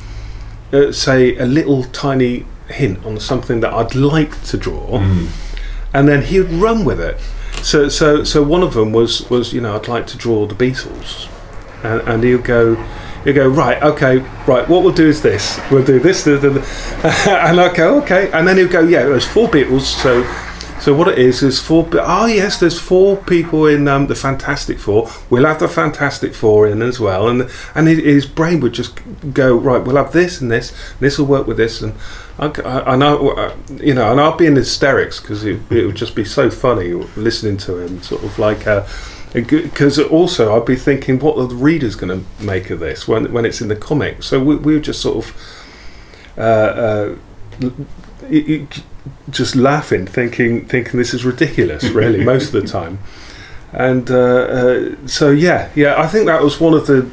say a little tiny hint on something that I'd like to draw, and then he'd run with it. So one of them was I'd like to draw the Beatles, and he'll go right, okay, right, what we'll do is this, we'll do this, and I go okay, and then he'll go, yeah, there's 4 Beatles, so what it is 4, yes, there's 4 people in the Fantastic Four, we'll have the Fantastic Four in as well, and his brain would just go, right, we'll have this and this will work with this, and I'll be in hysterics because it would just be so funny listening to him, sort of like because also I'd be thinking, what are the readers going to make of this when it's in the comic? So we were just sort of just laughing, thinking this is ridiculous, really, most of the time. And so I think that was one of the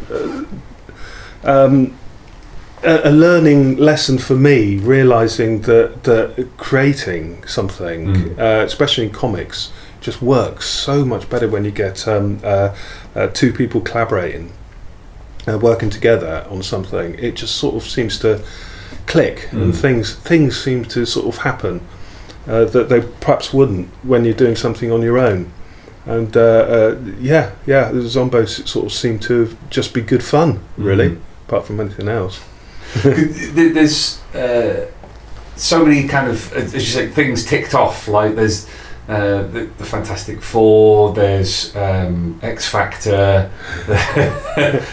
a learning lesson for me, realising that creating something, especially in comics, just works so much better when you get 2 people collaborating, working together on something. It just sort of seems to click, and things seem to sort of happen that they perhaps wouldn't when you're doing something on your own. And the Zombos sort of seem to just be good fun, really, apart from anything else. There's so many kind of, as you say, things ticked off. Like there's the Fantastic Four, there's X Factor,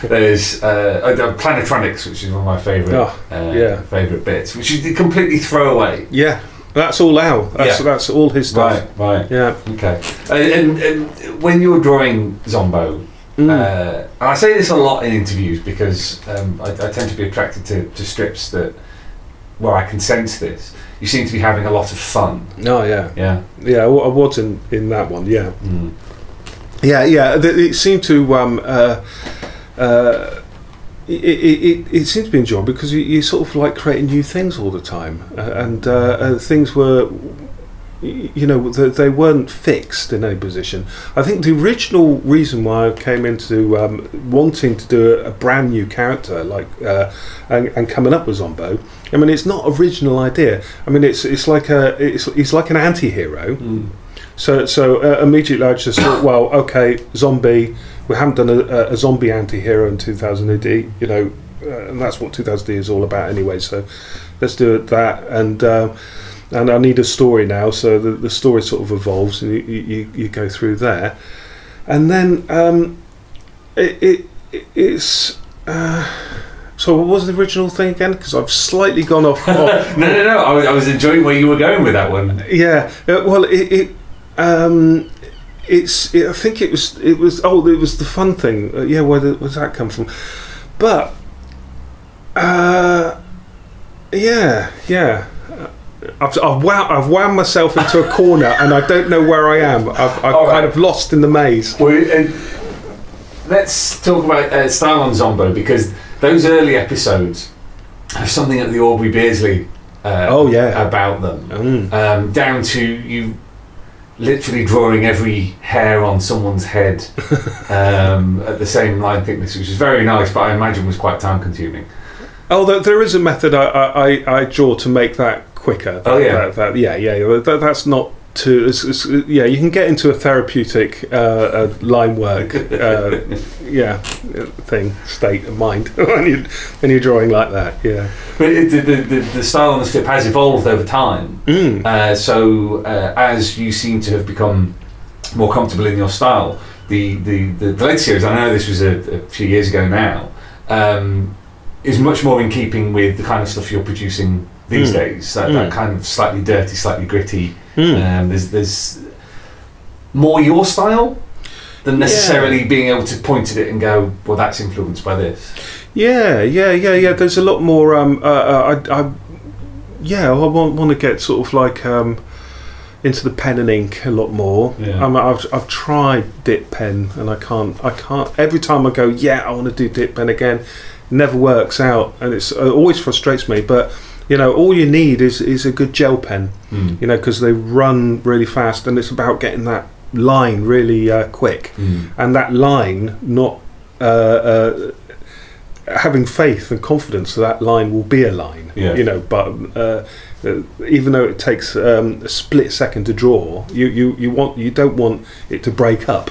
there's Planetronics, which is one of my favourite bits, which is completely throwaway. Yeah, that's all Al. That's all his stuff. Right. Yeah. Okay. And when you're drawing Zombo, and I say this a lot in interviews because I tend to be attracted to strips where I can sense this. You seem to be having a lot of fun. Oh yeah. I was in that one. Yeah. It seemed to it seemed to be enjoyable because you sort of like creating new things all the time, and things were, they weren't fixed in any position. I think the original reason why I came into wanting to do a brand new character, like and coming up with Zombo, I mean, it's not original idea. I mean, it's like he's like an anti-hero. So immediately I just thought, well, okay, zombie. We haven't done a zombie anti-hero in 2000 AD, and that's what 2000 AD is all about anyway. So let's do that, and I need a story now. So the story sort of evolves, and you go through there, and then it's. So what was the original thing again? Because I've slightly gone off. No. I was enjoying where you were going with that one. Yeah. Well, I think it was the fun thing. Where does that come from? But I've wound myself into a corner, and I don't know where I am. I've kind of lost in the maze. Well, let's talk about style on Zombo, because those early episodes have something at the Aubrey Beardsley about them, down to you literally drawing every hair on someone's head at the same line thickness, which is very nice, but I imagine was quite time consuming. Oh, there is a method I draw to make that quicker. That's not too. You can get into a therapeutic line work state of mind when you're drawing like that. Yeah, but the style on the strip has evolved over time. So as you seem to have become more comfortable in your style, the latest series, I know this was a few years ago now, is much more in keeping with the kind of stuff you're producing these days. That kind of slightly dirty, slightly gritty. There's more your style than necessarily being able to point at it and go, well, that's influenced by this. Yeah. There's a lot more. I want to get sort of like into the pen and ink a lot more. I've tried dip pen, and I can't. Every time I go, I want to do dip pen again. never works out, and it always frustrates me. But all you need is a good gel pen, because they run really fast, and it's about getting that line really quick, and that line not having faith and confidence that line will be a line. But even though it takes a split second to draw, you don't want it to break up.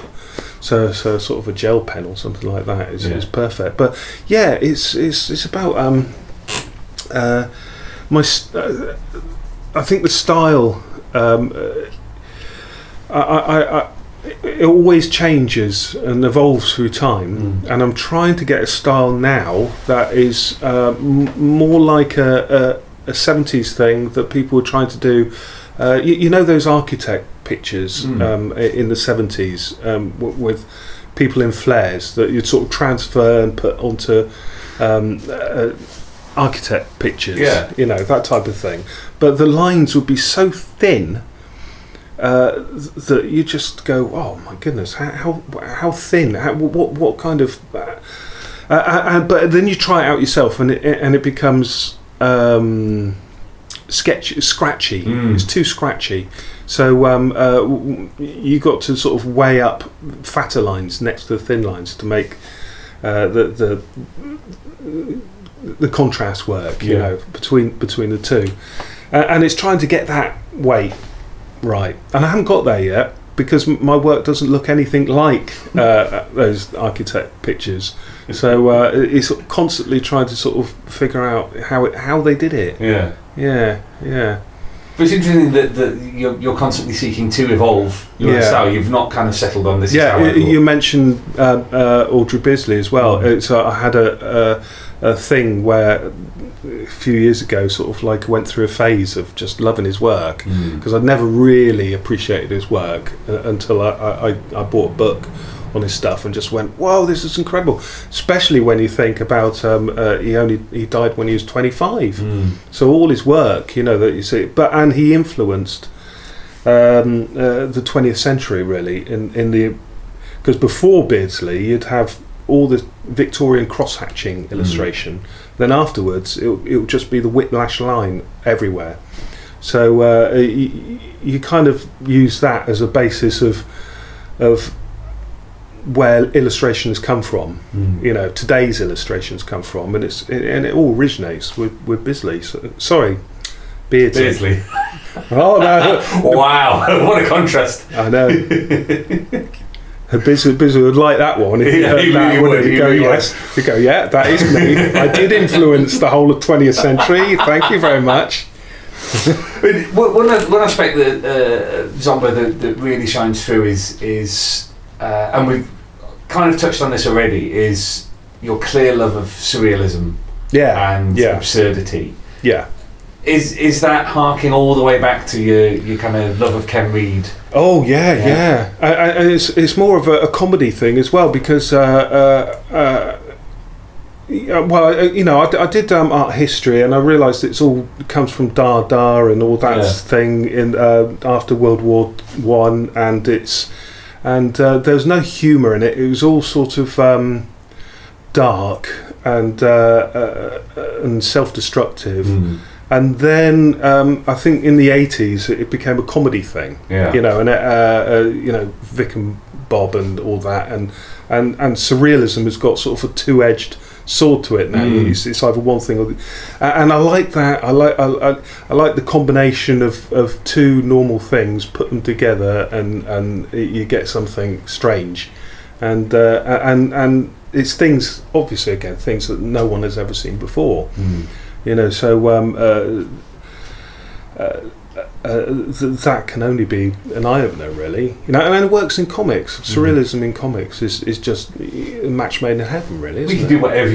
So sort of a gel pen or something like that is perfect. But yeah, it's about I think the style. It always changes and evolves through time, and I'm trying to get a style now that is more like a 70s thing that people were trying to do. Those architect pictures in the 70s with people in flares that you'd sort of transfer and put onto architect pictures, that type of thing. But the lines would be so thin that you just go, oh my goodness, how thin? What kind of? But then you try it out yourself, and it becomes scratchy. It's too scratchy. So you got to sort of weigh up fatter lines next to the thin lines to make the contrast work. Between the two, and it's trying to get that weight right, and I haven't got there yet because my work doesn't look anything like those architect pictures. So it's constantly trying to sort of figure out how they did it. Yeah. But it's interesting that you're constantly seeking to evolve your style. You've not kind of settled on this. You mentioned Audrey Bisley as well. I had a thing where a few years ago, sort of like went through a phase of just loving his work, because I'd never really appreciated his work until I bought a book on his stuff and just went, whoa, this is incredible. Especially when you think about he died when he was 25, so all his work, that you see, and he influenced the 20th century really because before Beardsley you'd have all the Victorian cross-hatching illustration, then afterwards it would just be the whiplash line everywhere. So you kind of use that as a basis of where illustration has come from. Today's illustrations come from, and it all originates with Bisley. Sorry, Beardsley. Oh no! Wow, what a contrast! I know. Bisley would like that one. He'd go, yes. He'd go, yeah, that is me. I did influence the whole of 20th century. Thank you very much. One aspect that Zombo that really shines through is and we've kind of touched on this already, is your clear love of surrealism and absurdity. Is that harking all the way back to your kind of love of Ken Reid? Oh yeah. And it's more of a comedy thing as well, because I did art history, and I realised it comes from Dada and all that thing in after World War One, and there's no humour in it. It was all sort of dark and self-destructive. And then I think in the 80s it became a comedy thing. And Vic and Bob and all that, and surrealism has got sort of a two-edged sword to it now. It's either one thing or and I like that. I like the combination of two normal things, put them together, and you get something strange, and it's things, obviously, again, things that no one has ever seen before. That can only be an eye-opener, really. And it works in comics. Surrealism in comics is just a match made in heaven, really. You can do whatever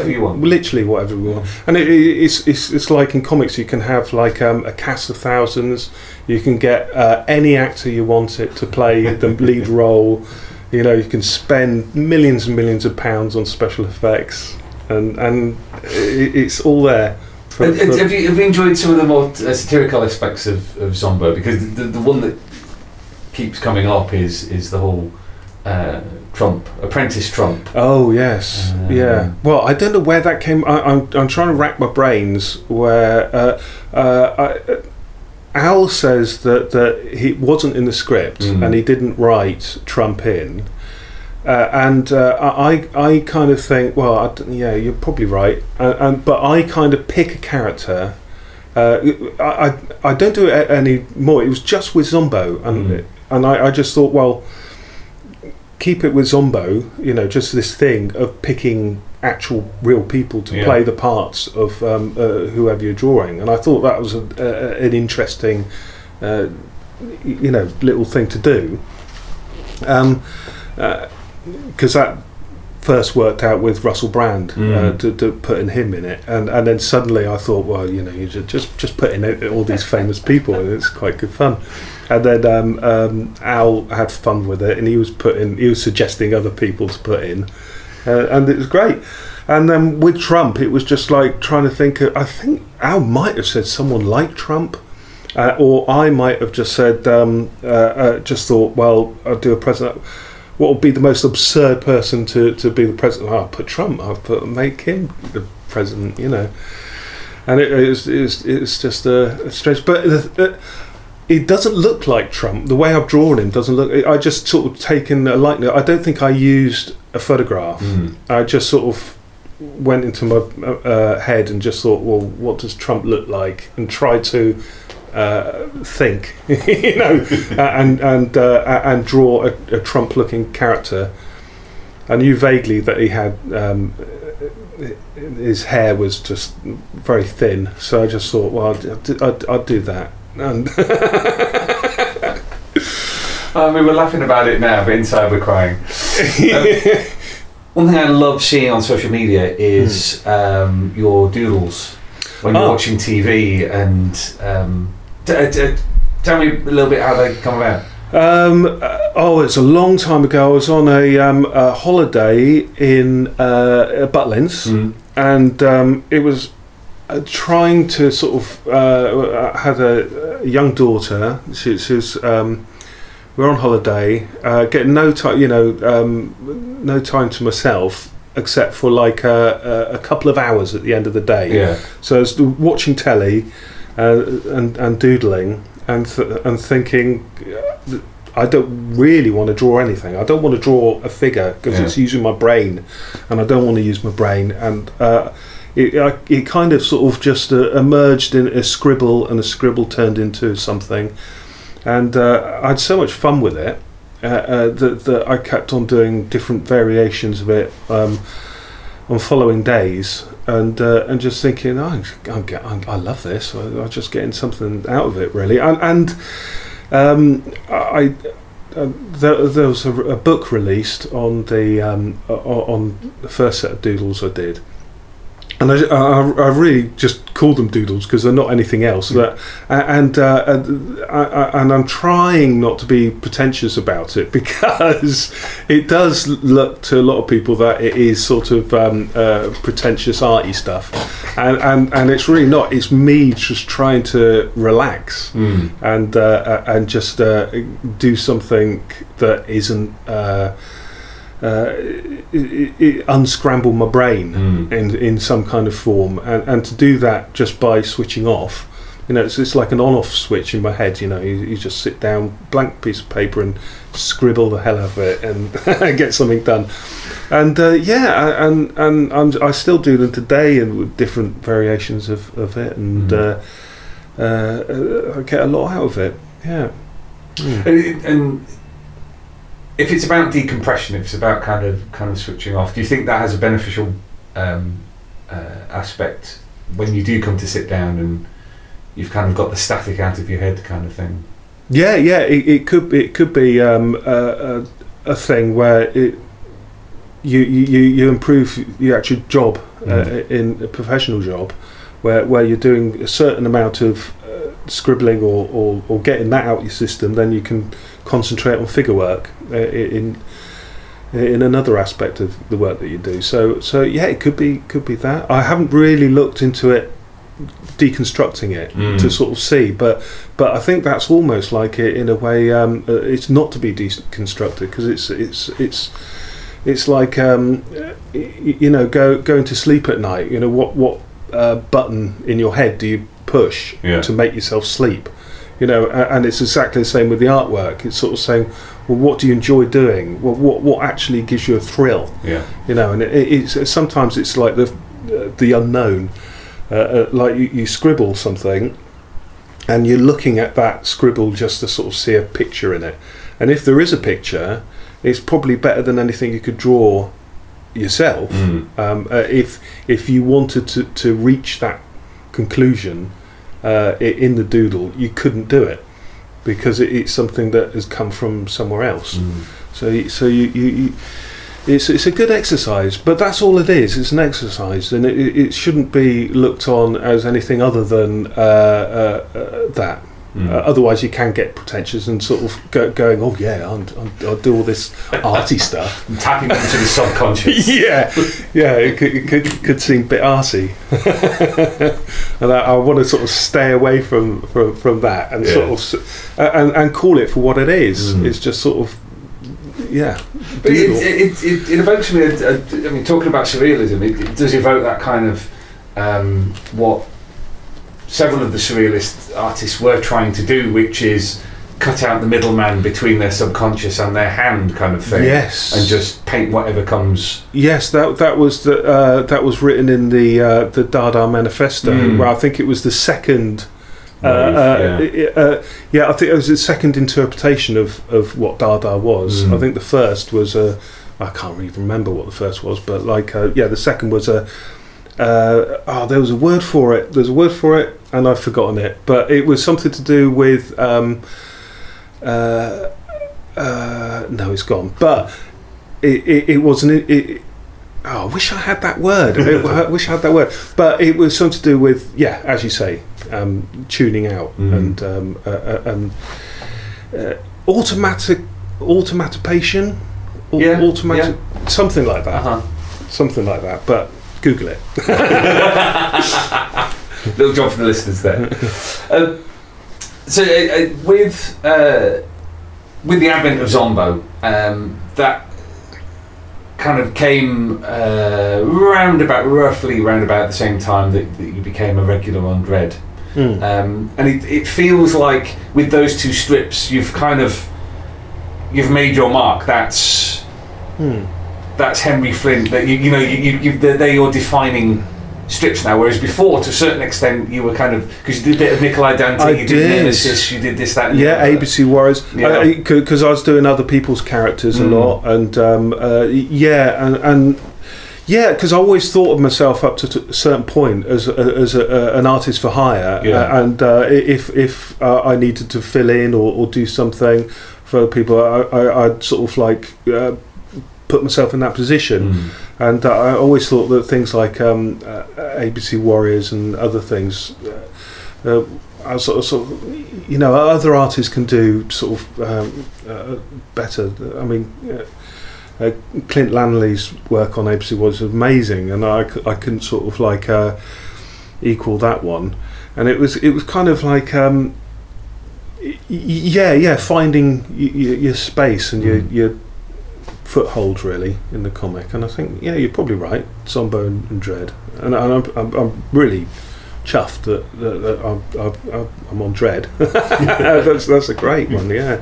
you want. Literally whatever you want. And it's like in comics, you can have like a cast of thousands. You can get any actor you want it to play the lead role. You can spend millions and millions of pounds on special effects, and it's all there. Have you enjoyed some of the more satirical aspects of Zombo? Because the one that keeps coming up is the whole Trump, Apprentice Trump. Oh yes, yeah. Well, I don't know where that came. I'm trying to rack my brains. Where Al says that he wasn't in the script and he didn't write Trump in, and I kind of think, well, yeah, you're probably right. But I kind of pick a character. I don't do it anymore. It was just with Zombo, and I just thought, well, keep it with Zombo, just this thing of picking actual real people to play the parts of whoever you're drawing. And I thought that was an interesting little thing to do, because that first worked out with Russell Brand, to putting him in it, and then suddenly I thought, well, you just put in all these famous people, and it's quite good fun. And then Al had fun with it, and he was suggesting other people to put in, and it was great. And then with Trump, it was just like trying to think I think Al might have said someone like Trump, or I might have just said just thought, well, I'll do a president. What would be the most absurd person to be the president? I'll put Trump. Make him the president, And it's just a strange. But it doesn't look like Trump. The way I've drawn him doesn't look. I just sort of taken a likeness. I don't think I used a photograph. I just sort of went into my head and just thought, well, what does Trump look like? And tried to think, and draw a Trump-looking character. I knew vaguely that he had his hair was just very thin, so I just thought, well, I'd do that. And we're laughing about it now, but inside we're crying. One thing I love seeing on social media is your doodles when you're watching TV, and tell me a little bit how they come about. It's a long time ago. I was on a holiday in Butlins, and it was trying to sort of had a young daughter. She's we're on holiday, getting no time, no time to myself, except for like a couple of hours at the end of the day. Yeah. So I was watching telly and doodling and thinking, I don't really want to draw anything. I don't want to draw a figure because it's using my brain, and I don't want to use my brain. And it kind of sort of just emerged in a scribble, and a scribble turned into something. And I had so much fun with it that I kept on doing different variations of it on following days, and just thinking, I love this. I'm just getting something out of it, really. And there was a book released on the first set of doodles I did. And I really just call them doodles because they're not anything else. And I'm trying not to be pretentious about it, because it does look to a lot of people that it is sort of pretentious arty stuff, and it's really not. It's me just trying to relax and just do something that isn't. Unscramble my brain in some kind of form, and to do that just by switching off, it's like an on-off switch in my head. You just sit down, blank piece of paper, and scribble the hell out of it and get something done. And I still do them today, and with different variations of it, and I get a lot out of it. And if it's about decompression, if it's about kind of switching off, do you think that has a beneficial aspect when you do come to sit down and you've kind of got the static out of your head, kind of thing? Yeah, it could be a thing where you improve your actual job in a professional job, where you're doing a certain amount of scribbling or getting that out your system, then you can concentrate on figure work in another aspect of the work that you do. So yeah, it could be that. I haven't really looked into it deconstructing it to sort of see. But I think that's almost like it in a way. It's not to be deconstructed, because it's like going to sleep at night. What button in your head do you push to make yourself sleep? And it's exactly the same with the artwork. It's sort of saying, well, what do you enjoy doing? Well, what actually gives you a thrill? And it's sometimes it's like the unknown. Like you scribble something, and you're looking at that scribble just to sort of see a picture in it. And if there is a picture, it's probably better than anything you could draw yourself. If you wanted to reach that conclusion in the doodle, you couldn't do it, because it's something that has come from somewhere else. So you it's a good exercise, but that's all it is. It's an exercise, and it shouldn't be looked on as anything other than that. Otherwise you can get pretentious and sort of going, oh yeah, I'll do all this arty stuff. I'm tapping into the subconscious. It could seem a bit arsey. And I want to sort of stay away from that, and sort of and call it for what it is. It's just sort of but it evokes me. I mean, talking about surrealism, it does evoke that kind of what several of the surrealist artists were trying to do, which is cut out the middleman between their subconscious and their hand, kind of thing. Yes, and just paint whatever comes. Yes, that was written in the Dada Manifesto, where I think it was the second. I think it was the second interpretation of what Dada was. I think the first was I can't even remember what the first was, but the second was there was a word for it. There's a word for it, and I've forgotten it. But it was something to do with no, it's gone. But it wasn't. I wish I had that word. I wish I had that word. But it was something to do with, as you say, tuning out and automatization, something like that. Something like that. But Google it. Little job for the listeners there. With the advent of Zombo, that kind of came roughly round about the same time that you became a regular on Dread. And it feels like with those two strips you've made your mark. That's Henry Flint. That they're your defining strips now, whereas before, to a certain extent, you were kind of, because you did a bit of Nikolai Dante, you did Nemesis, you did this, that, and ABC Warriors, because I was doing other people's characters a lot, and because I always thought of myself up to a certain point as an artist for hire, and if I needed to fill in or do something for other people, I'd sort of like put myself in that position. And I always thought that things like ABC Warriors and other things, I sort of, other artists can do sort of better. I mean, Clint Lanley's work on ABC was amazing, and I couldn't sort of like equal that one. And it was kind of like finding your space and your foothold really in the comic. And I think you're probably right, Zombo and Dread, and I'm really chuffed that I'm on Dread. that's a great one, because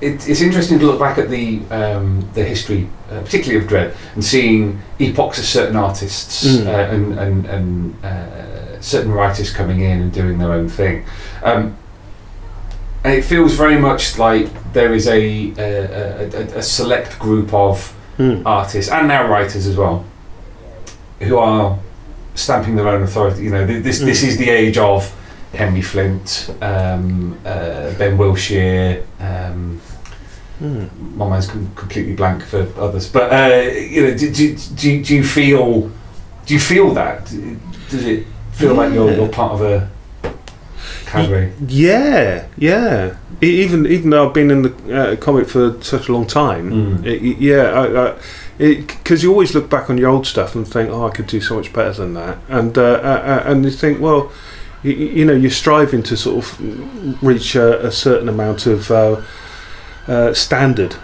it's interesting to look back at the history, particularly of Dread, and seeing epochs of certain artists and certain writers coming in and doing their own thing. And it feels very much like there is a select group of artists, and now writers as well, who are stamping their own authority. This is the age of Henry Flint, Ben Wilshire. My mind's completely blank for others, but do you feel that? Does it feel like you're part of a cadre? Even though I've been in the comic for such a long time, because you always look back on your old stuff and think, oh, I could do so much better than that, and you think, well, you know, you're striving to sort of reach a certain amount of standard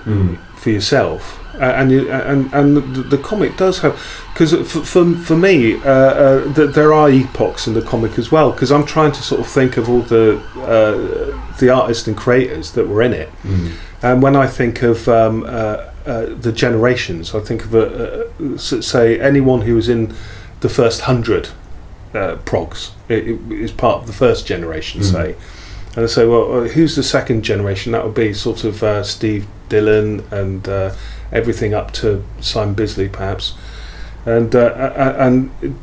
for yourself. And the comic does have, because for me there are epochs in the comic as well, because I'm trying to sort of think of all the artists and creators that were in it, and when I think of the generations, I think of say anyone who was in the first 100 progs is part of the first generation, say. And I say, well, who's the second generation? That would be sort of Steve Dillon and everything up to Simon Bisley, perhaps. And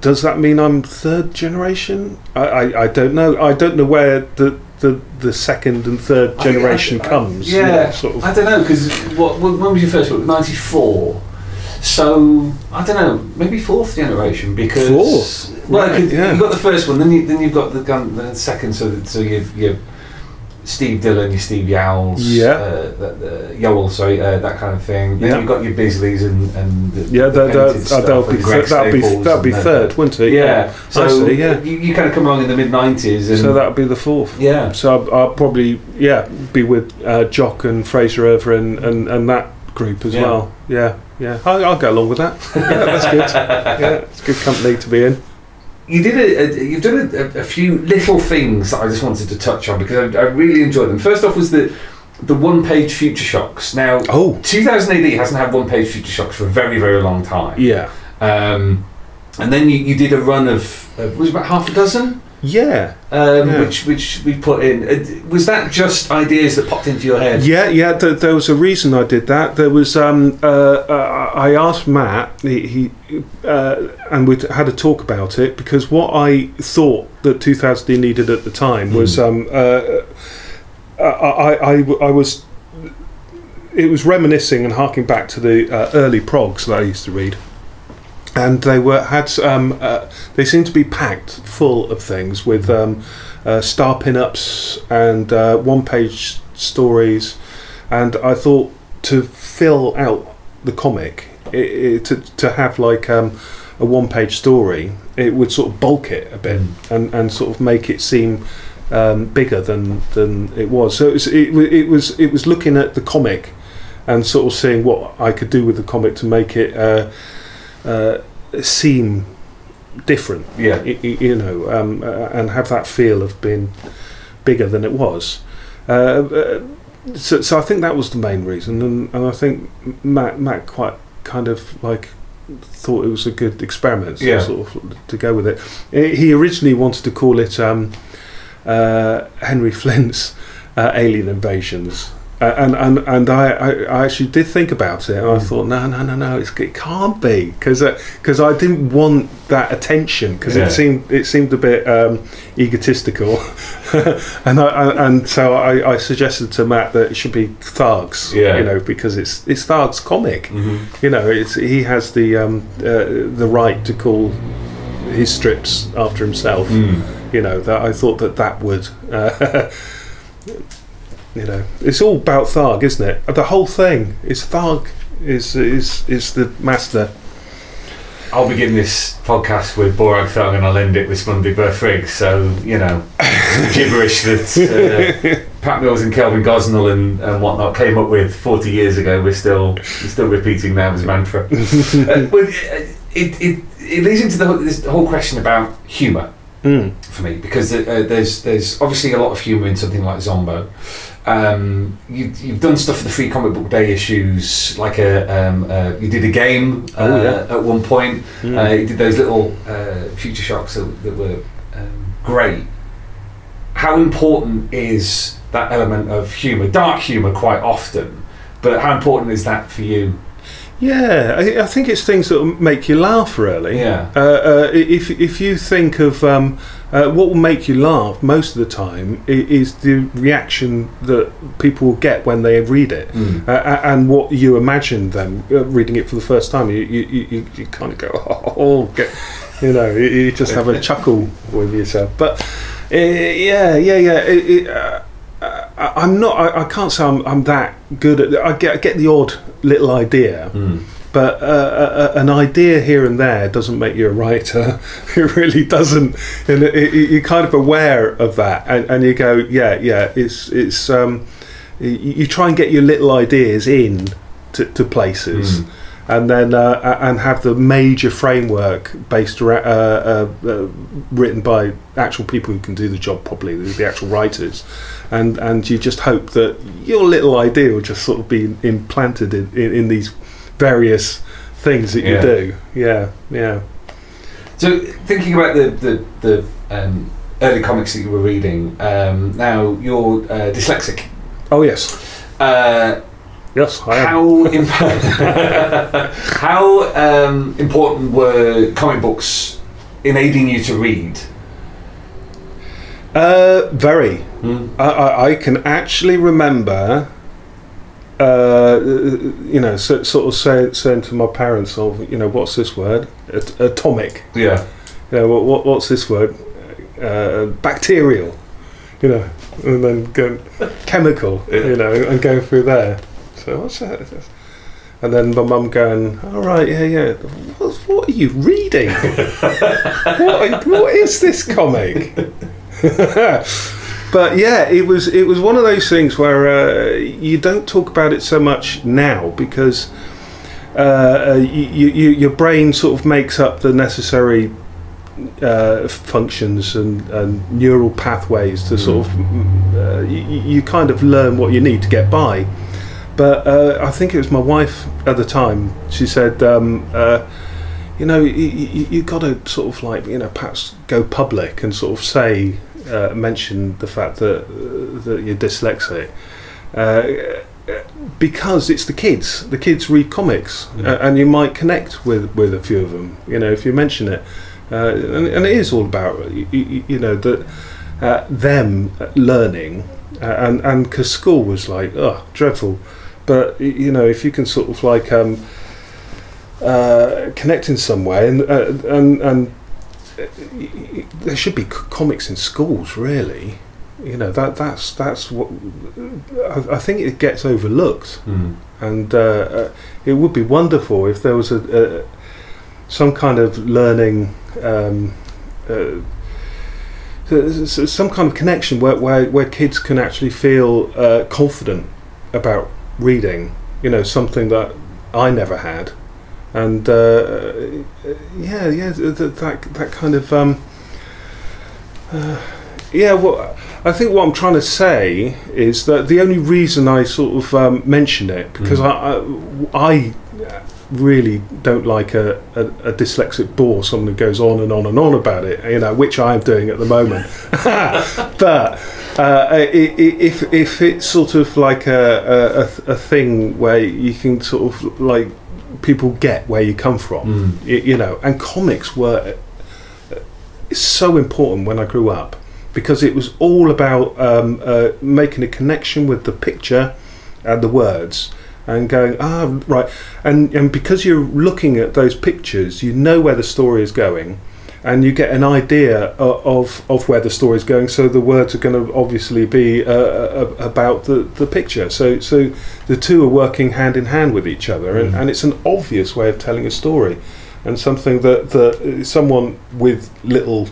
does that mean I'm third generation? I don't know. I don't know where the second and third generation comes. Yeah, you know, sort of. I don't know, because when was your first book? 94. So I don't know, maybe fourth generation, because fourth. Well, right, yeah. you've got the first one, then you've got the second. So you've Steve Dillon, your Steve Yowles, Yowell, sorry, that kind of thing. Then you've got your Bisleys and that'd be third, wouldn't it? Yeah. So I see, yeah. You kind of come along in the mid-90s, so that'd be the fourth. Yeah. So I'll probably be with Jock and Fraser Irver and that group as well. Yeah. I'll go along with that. Yeah, that's good. Yeah, it's good company to be in. You've done a few little things that I just wanted to touch on, because I really enjoyed them. First off was the one-page Future Shocks. Now, 2000 AD hasn't had one-page Future Shocks for a very, very long time. Yeah. And then you did a run of was it about half a dozen? Yeah. Which we put in. Was that just ideas that popped into your head? Yeah. There was a reason I did that. There was I asked Matt, he and we had a talk about it, because what I thought that 2000 needed at the time was I was. It was reminiscing and harking back to the early progs that I used to read. And they they seemed to be packed full of things, with star pin-ups and one-page stories. And I thought, to fill out the comic, to have like a one-page story, it would sort of bulk it a bit and sort of make it seem bigger than it was. So it was looking at the comic and sort of seeing what I could do with the comic to make it seem different, you know, and have that feel of being bigger than it was. So I think that was the main reason, and I think Matt quite kind of like thought it was a good experiment, sort of to go with it. He originally wanted to call it Henry Flint's Alien Invasions. And I actually did think about it, and I thought, no, it can't be, because I didn't want that attention, because it seemed a bit egotistical, and so I suggested to Matt that it should be Tharg's, you know, because it's Tharg's comic, you know, he has the right to call his strips after himself, you know, that I thought that would. You know, it's all about Tharg, isn't it? The whole thing is Tharg is the master. I'll begin this podcast with Borag Tharg, and I'll end it with Spundig Berthrig. So, you know, gibberish that Pat Mills and Kelvin Gosnell and whatnot came up with 40 years ago. We're still repeating now as mantra. But it leads into this whole question about humour for me, because there's obviously a lot of humour in something like Zombo. You've done stuff for the Free Comic Book Day issues, like you did a game at one point. You did those little Future Shocks that were great. How important is that element of humour, dark humour quite often, but how important is that for you? Yeah, I think it's things that will make you laugh, really. Yeah. If you think of what will make you laugh most of the time is the reaction that people will get when they read it, and what you imagine them reading it for the first time. You kind of go, you know, you just have a chuckle with yourself. But I'm not. I can't say I'm that good at. I get the odd little idea, But an idea here and there doesn't make you a writer. It really doesn't. And you're kind of aware of that, and you go, it's. You try and get your little ideas in to places, and then and have the major framework based around, written by actual people who can do the job properly, the actual writers, and you just hope that your little idea will just sort of be implanted in these various things that you do. Yeah. So thinking about the early comics that you were reading, now you're dyslexic. Oh yes. Yes, I am. How important were comic books in aiding you to read? Very. I can actually remember, sort of saying to my parents, what's this word? Atomic. Yeah. What's this word? Bacterial. And then going chemical, and going through there. So what's that? And then my mum going, all right, yeah. What are you reading? what is this comic? But yeah, it was one of those things where you don't talk about it so much now because your brain sort of makes up the necessary functions and neural pathways to sort of you kind of learn what you need to get by. But I think it was my wife at the time. She said, you got to sort of like perhaps go public and sort of say mention the fact that you're dyslexic. Because it's the kids. The kids read comics, and you might connect with a few of them. If you mention it. And it is all about them learning, and because school was like dreadful, but if you can sort of like connect in some way, and there should be comics in schools really. That's what I think it gets overlooked, and it would be wonderful if there was some kind of learning, some kind of connection where kids can actually feel confident about reading. Something that I never had, and that kind of Well, I think what I'm trying to say is that the only reason I sort of mention it because I really don't like a dyslexic bore, someone who goes on and on and on about it, which I am doing at the moment. But if it's sort of like a thing where you can sort of like people get where you come from, and comics were so important when I grew up because it was all about making a connection with the picture and the words. And going, right, and because you're looking at those pictures, you know where the story is going, and you get an idea of where the story is going. So the words are going to obviously be about the picture. So the two are working hand in hand with each other, and it's an obvious way of telling a story, and something that someone with little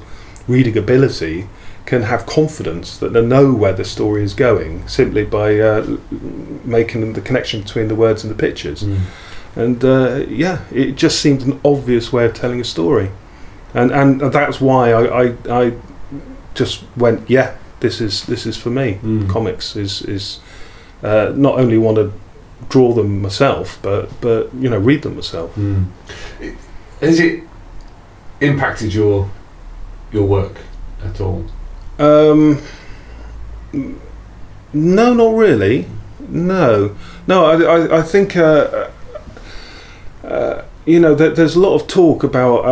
reading ability can have confidence that they know where the story is going simply by making the connection between the words and the pictures. And it just seemed an obvious way of telling a story, and that's why I just went, this is for me. Comics is not only want to draw them myself, but read them myself. Has it impacted your work at all? No, not really. No. I think there's a lot of talk about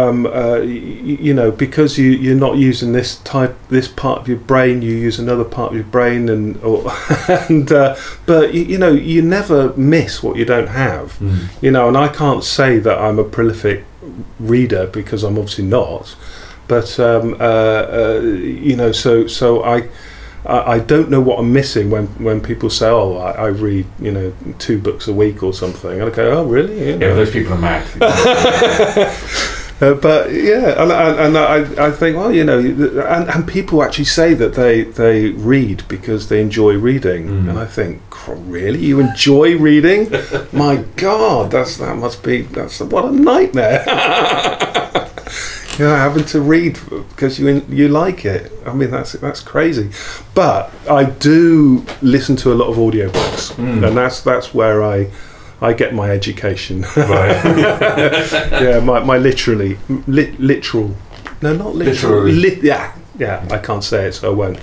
because you're not using this part of your brain, you use another part of your brain, but you never miss what you don't have. And I can't say that I'm a prolific reader because I'm obviously not. But so I don't know what I'm missing when people say, "Oh, I read 2 books a week or something," and I go, "Oh, really?" Yeah, those people are mad. But yeah, and I think, well, and people actually say that they read because they enjoy reading, and I think, really, you enjoy reading? My God, that's what a nightmare. Having to read because you like it. I mean, that's crazy. But I do listen to a lot of audiobooks, and that's where I get my education. Right. Yeah, my literal. No, not literal. Yeah, I can't say it, so I won't.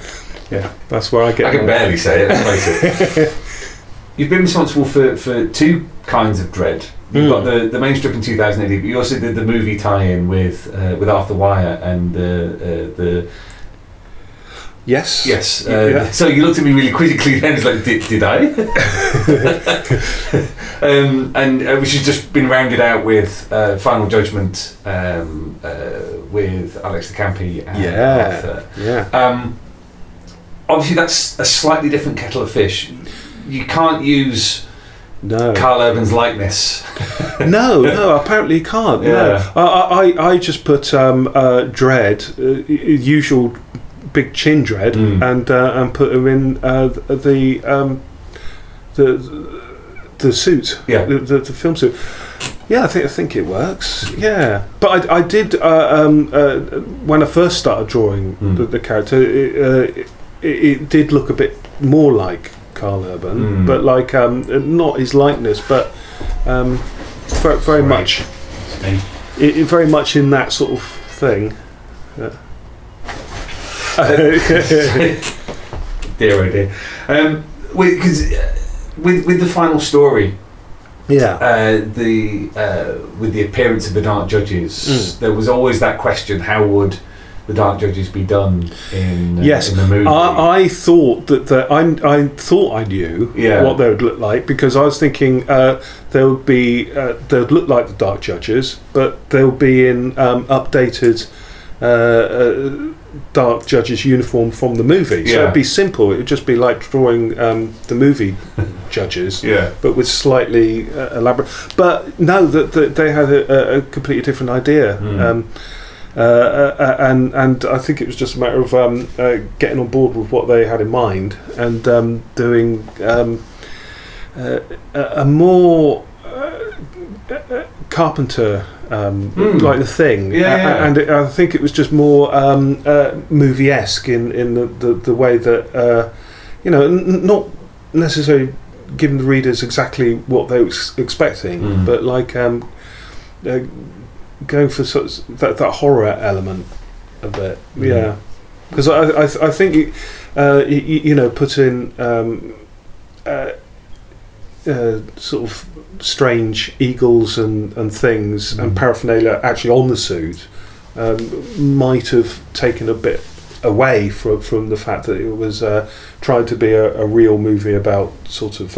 Yeah, that's where I get. I can barely say it. Let's face it. You've been responsible for 2 kinds of Dread. You've got the main strip in 2000 AD, but you also did the movie tie-in with Arthur Wire and the. Yes. Yeah. So you looked at me really quizzically then. It's like, did I? Which has just been rounded out with Final Judgment with Alex de Campi and Arthur. Yeah. Obviously, that's a slightly different kettle of fish. You can't use Carl Urban's likeness. No, apparently you can't. Yeah. No. I just put Dread, usual big chin Dread, and put him in the suit, the film suit. Yeah, I think it works. Yeah, but I did when I first started drawing the character, it did look a bit more like Carl Urban, but like not his likeness, but very much, very much in that sort of thing. Yeah. Dear oh dear. Because with the final story, with the appearance of the Dark Judges, there was always that question: how would the Dark Judges be done in the movie? I thought that I thought I knew what they would look like, because I was thinking they would look like the Dark Judges, but they'll be in updated Dark Judges uniform from the movie. So it'd be simple. It would just be like drawing the movie judges, but with slightly elaborate. But no, that they had a completely different idea. And I think it was just a matter of getting on board with what they had in mind and doing a more Carpenter like the Thing, and I think it was just more movie-esque in the way that not necessarily giving the readers exactly what they were expecting, but like going for sort of that horror element of it, because I think put in sort of strange eagles and things and paraphernalia actually on the suit might have taken a bit away from the fact that it was trying to be a real movie about sort of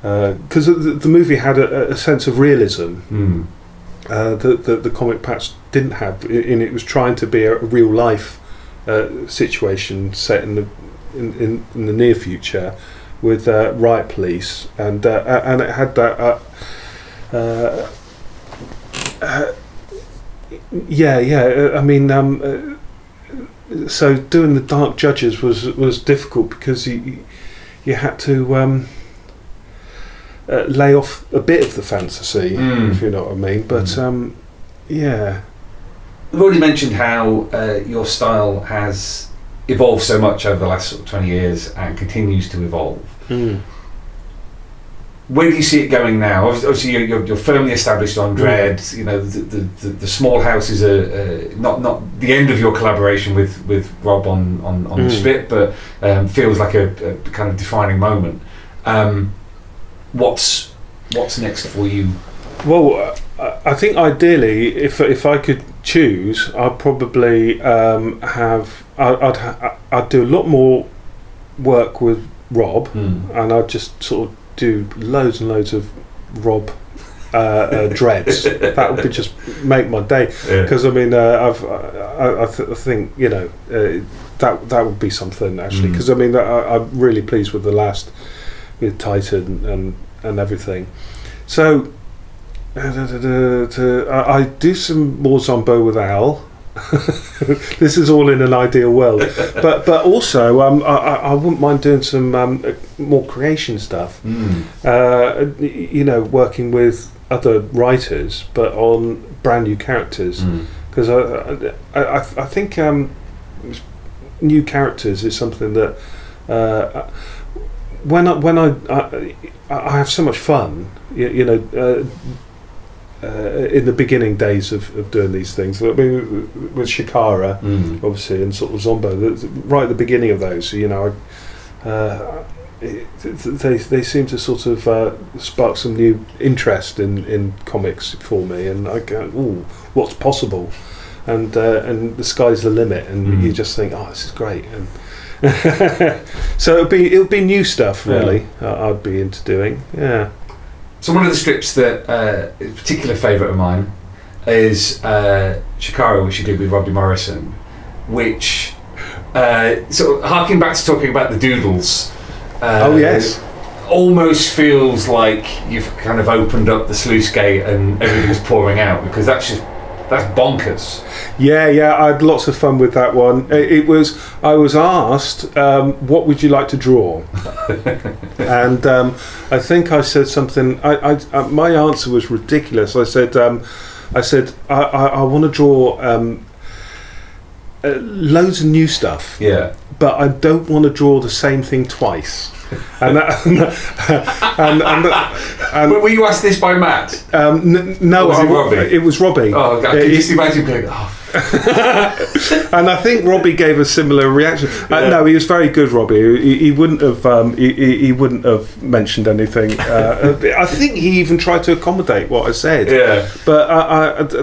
because the movie had a sense of realism that the comic perhaps didn't have, and it was trying to be a real life situation set in the near future with riot police, and it had that I mean so doing the Dark Judges was difficult because you had to lay off a bit of the fantasy, if you know what I mean. But we've already mentioned how your style has evolved so much over the last sort of 20 years and continues to evolve. Where do you see it going now? Obviously, you're firmly established on Dread. You know, the Small House is not the end of your collaboration with Rob on the strip, but feels like a kind of defining moment. What's next for you? Well, I think ideally, if I could choose, I'd probably I'd do a lot more work with Rob, and I'd just sort of do loads and loads of Rob dreads. That would just make my day, because I mean I think that would be something actually, because I mean I'm really pleased with the last, with Titan and everything. So I do some more Zombo with Al. This is all in an ideal world, but also I wouldn't mind doing some more creation stuff. You know, working with other writers, but on brand new characters, because I think new characters is something that when I have so much fun, you know. In the beginning days of doing these things, I mean, with Shakara, obviously, and sort of Zombo, right at the beginning of those, you know, they seem to sort of spark some new interest in comics for me, and I go, ooh, what's possible, and the sky's the limit, and you just think, oh, this is great, and so it'll be new stuff, really. I'd be into doing, yeah. So one of the strips that is a particular favourite of mine is Chikara, which you did with Robbie Morrison, which sort of harking back to talking about the doodles. Oh yes, almost feels like you've kind of opened up the sluice gate and everything's pouring out, because that's bonkers. Yeah, I had lots of fun with that one. I was asked, what would you like to draw? And I think I said something. My answer was ridiculous. I said I want to draw loads of new stuff. Yeah. But I don't want to draw the same thing twice. And were you asked this by Matt? No, was it Robbie? It was Robbie. Oh, God. Can you just imagine going, and I think Robbie gave a similar reaction. No, he was very good, Robbie. He wouldn't have he wouldn't have mentioned anything. I think he even tried to accommodate what I said. Yeah. But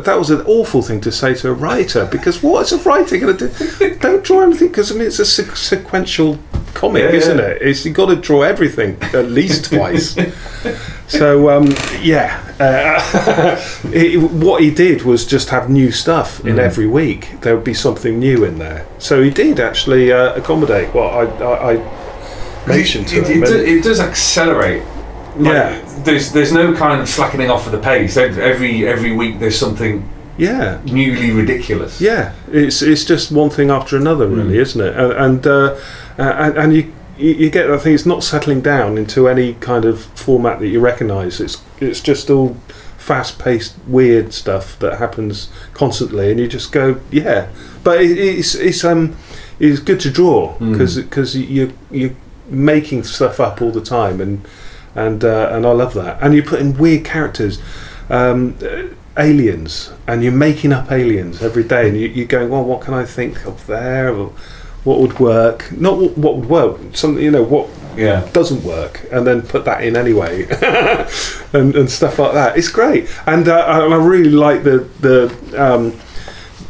that was an awful thing to say to a writer, because what is a writer going to do? Don't draw anything, because I mean it's a sequential comic, isn't it? You've got to draw everything at least twice. So what he did was just have new stuff in every week. There would be something new in there. So he did actually accommodate what I mentioned to him. It does accelerate. Like, there's no kind of slackening off of the pace. Every week there's something newly ridiculous. Yeah, it's just one thing after another, really, isn't it? And you get that thing. It's not settling down into any kind of format that you recognise. It's just all fast-paced, weird stuff that happens constantly, and you just go, yeah. But it's good to draw, because you're making stuff up all the time, and I love that. And you put in weird characters, aliens, and you're making up aliens every day, and you're going, well, what can I think of there? Or, what would work? Not what would work. Something, what doesn't work, and then put that in anyway, and stuff like that. It's great, and I really like the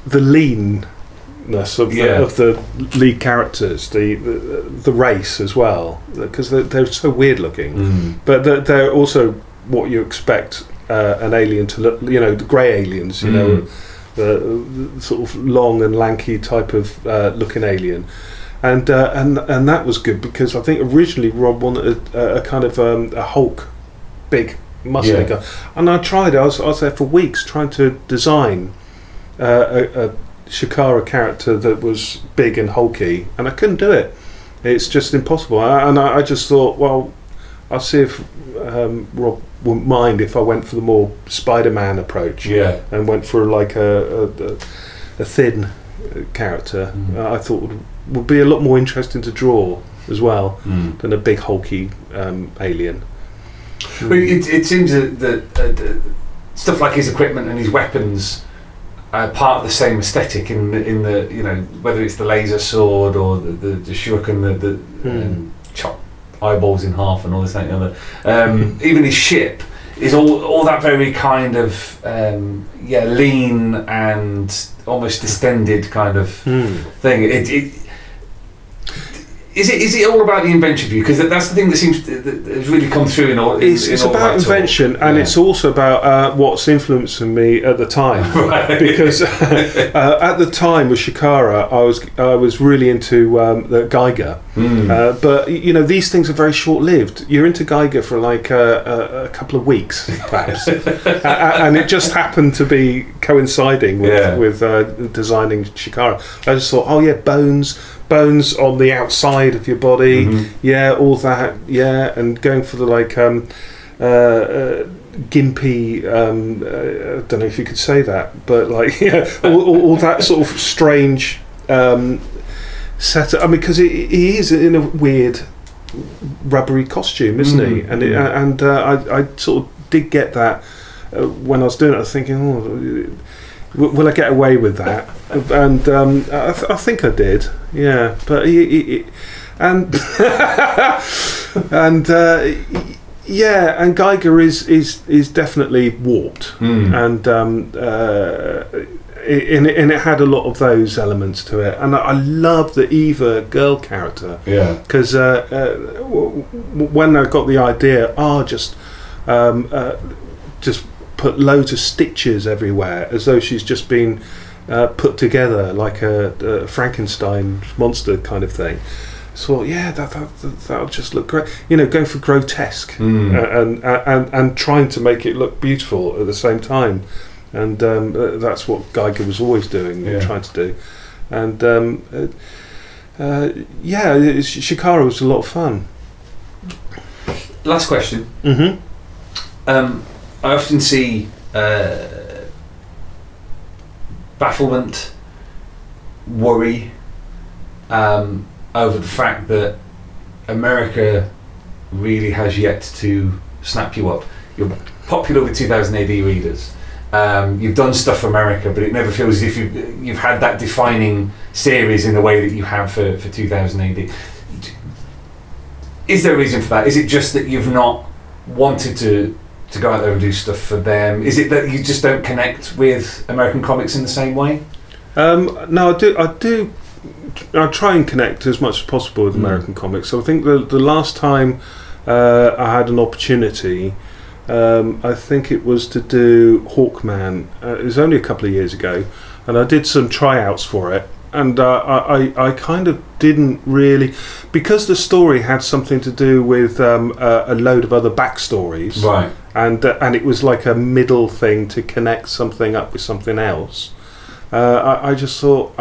leanness of the lead characters, the race as well, because they're so weird looking, but they're also what you expect an alien to look. The grey aliens. The sort of long and lanky type of looking alien, and that was good, because I think originally Rob wanted a kind of a Hulk, big muscly guy, and I tried. I was there for weeks trying to design a Shakara character that was big and hulky, and I couldn't do it. It's just impossible. And I just thought, well, I'll see if Rob wouldn't mind if I went for the more Spider-Man approach, and went for like a thin character. I thought would be a lot more interesting to draw as well than a big hulky alien. Well, it seems that stuff like his equipment and his weapons are part of the same aesthetic in the whether it's the laser sword or the shuriken, the chop eyeballs in half and all this and the other. Even his ship is all that very kind of lean and almost distended kind of thing. Is it all about the invention view? Because that's the thing that seems that has really come through in all. It's about invention, and it's also about what's influencing me at the time. Right. Because at the time with Shakara, I was really into the Geiger, but you know, these things are very short-lived. You're into Geiger for like a couple of weeks, perhaps, and it just happened to be coinciding with designing Chikara. I just thought, oh yeah, bones on the outside of your body, all that, and going for the like gimpy, I don't know if you could say that, but like all that sort of strange setup. I mean, because he is in a weird rubbery costume, isn't he? And I sort of did get that when I was doing it. I was thinking, oh, will I get away with that? And I think I did, but and and Geiger is definitely warped, and it had a lot of those elements to it, and I love the Eva girl character, because when I got the idea, just put loads of stitches everywhere, as though she's just been put together like a Frankenstein monster kind of thing. So that'll just look great. You know, going for grotesque and trying to make it look beautiful at the same time, and that's what Geiger was always doing, trying to do. And Shakara was a lot of fun. Last question. I often see bafflement, worry over the fact that America really has yet to snap you up. You're popular with 2000 AD readers. You've done stuff for America, but it never feels as if you've had that defining series in the way that you have for 2000 AD. Is there a reason for that? Is it just that you've not wanted to go out there and do stuff for them? Is it that you just don't connect with American comics in the same way? No, I do. I try and connect as much as possible with American comics. So I think the last time I had an opportunity, I think it was to do Hawkman. It was only a couple of years ago, and I did some tryouts for it. And I kind of didn't really, because the story had something to do with a load of other backstories, right? And it was like a middle thing to connect something up with something else. I just thought,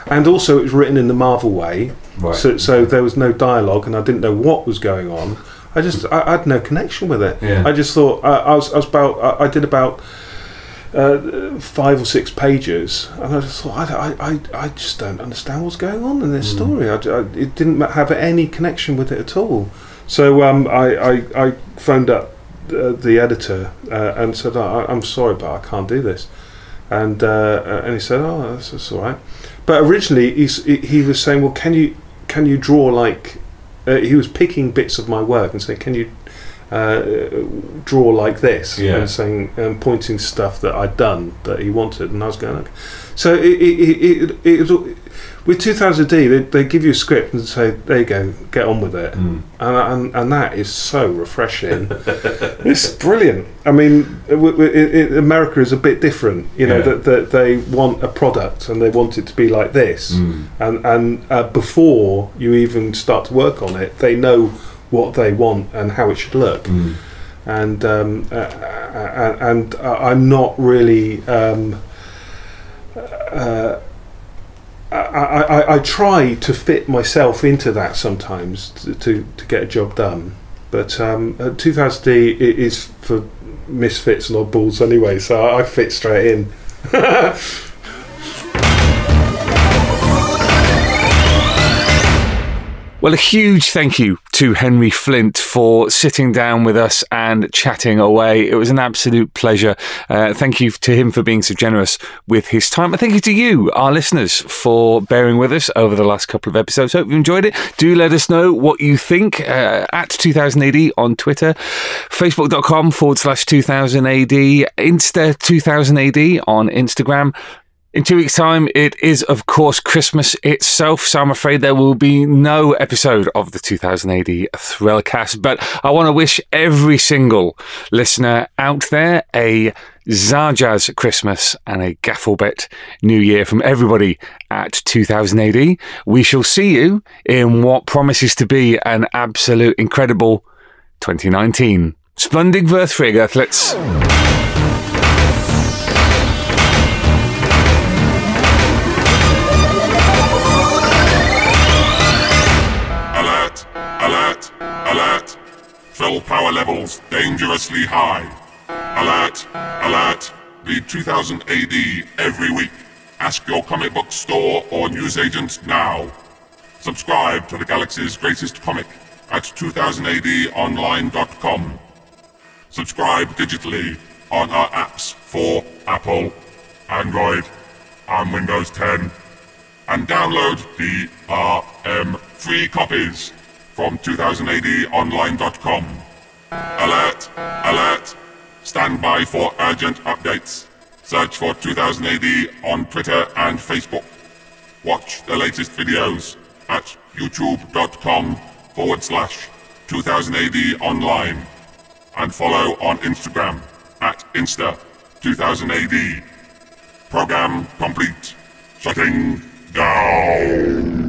and also it was written in the Marvel way, right. So there was no dialogue, and I didn't know what was going on. I had no connection with it. Yeah. I just thought I did about 5 or 6 pages, and I just thought I just don't understand what's going on in this story. It didn't have any connection with it at all. So I phoned up the editor and said, I'm sorry, but I can't do this. And he said, oh, that's all right. But originally he was saying, well, can you draw like he was picking bits of my work and saying, can you draw like this, and saying pointing stuff that I'd done that he wanted, and I was going, okay. So it was, with 2000D they give you a script and say, there you go, get on with it, and that is so refreshing. It's brilliant. I mean, America is a bit different, you know, that they want a product and they want it to be like this, and before you even start to work on it, they know what they want and how it should look, and I'm not really. I try to fit myself into that sometimes to get a job done, but 2000D is for misfits and oddballs anyway, so I fit straight in. Well, a huge thank you to Henry Flint for sitting down with us and chatting away. It was an absolute pleasure. Thank you to him for being so generous with his time. And thank you to you, our listeners, for bearing with us over the last couple of episodes. Hope you enjoyed it. Do let us know what you think at 2000AD on Twitter, facebook.com/2000AD, Insta 2000AD on Instagram. In 2 weeks' time, it is, of course, Christmas itself, so I'm afraid there will be no episode of the 2000 AD Thrillcast, but I want to wish every single listener out there a Zarjaz Christmas and a Gafflebet New Year from everybody at 2000 AD. We shall see you in what promises to be an absolute incredible 2019. Splendid Verthfrig, Earthlets. Alert! Fill power levels dangerously high. Alert! Read 2000 AD every week. Ask your comic book store or newsagent now. Subscribe to the galaxy's greatest comic at 2000adonline.com. Subscribe digitally on our apps for Apple, Android, and Windows 10. And download DRM free copies from 2000adonline.com. Alert! Stand by for urgent updates. Search for 2000 AD on Twitter and Facebook. Watch the latest videos at youtube.com/2000 AD online. And follow on Instagram at Insta2000 AD. Program complete. Shutting down.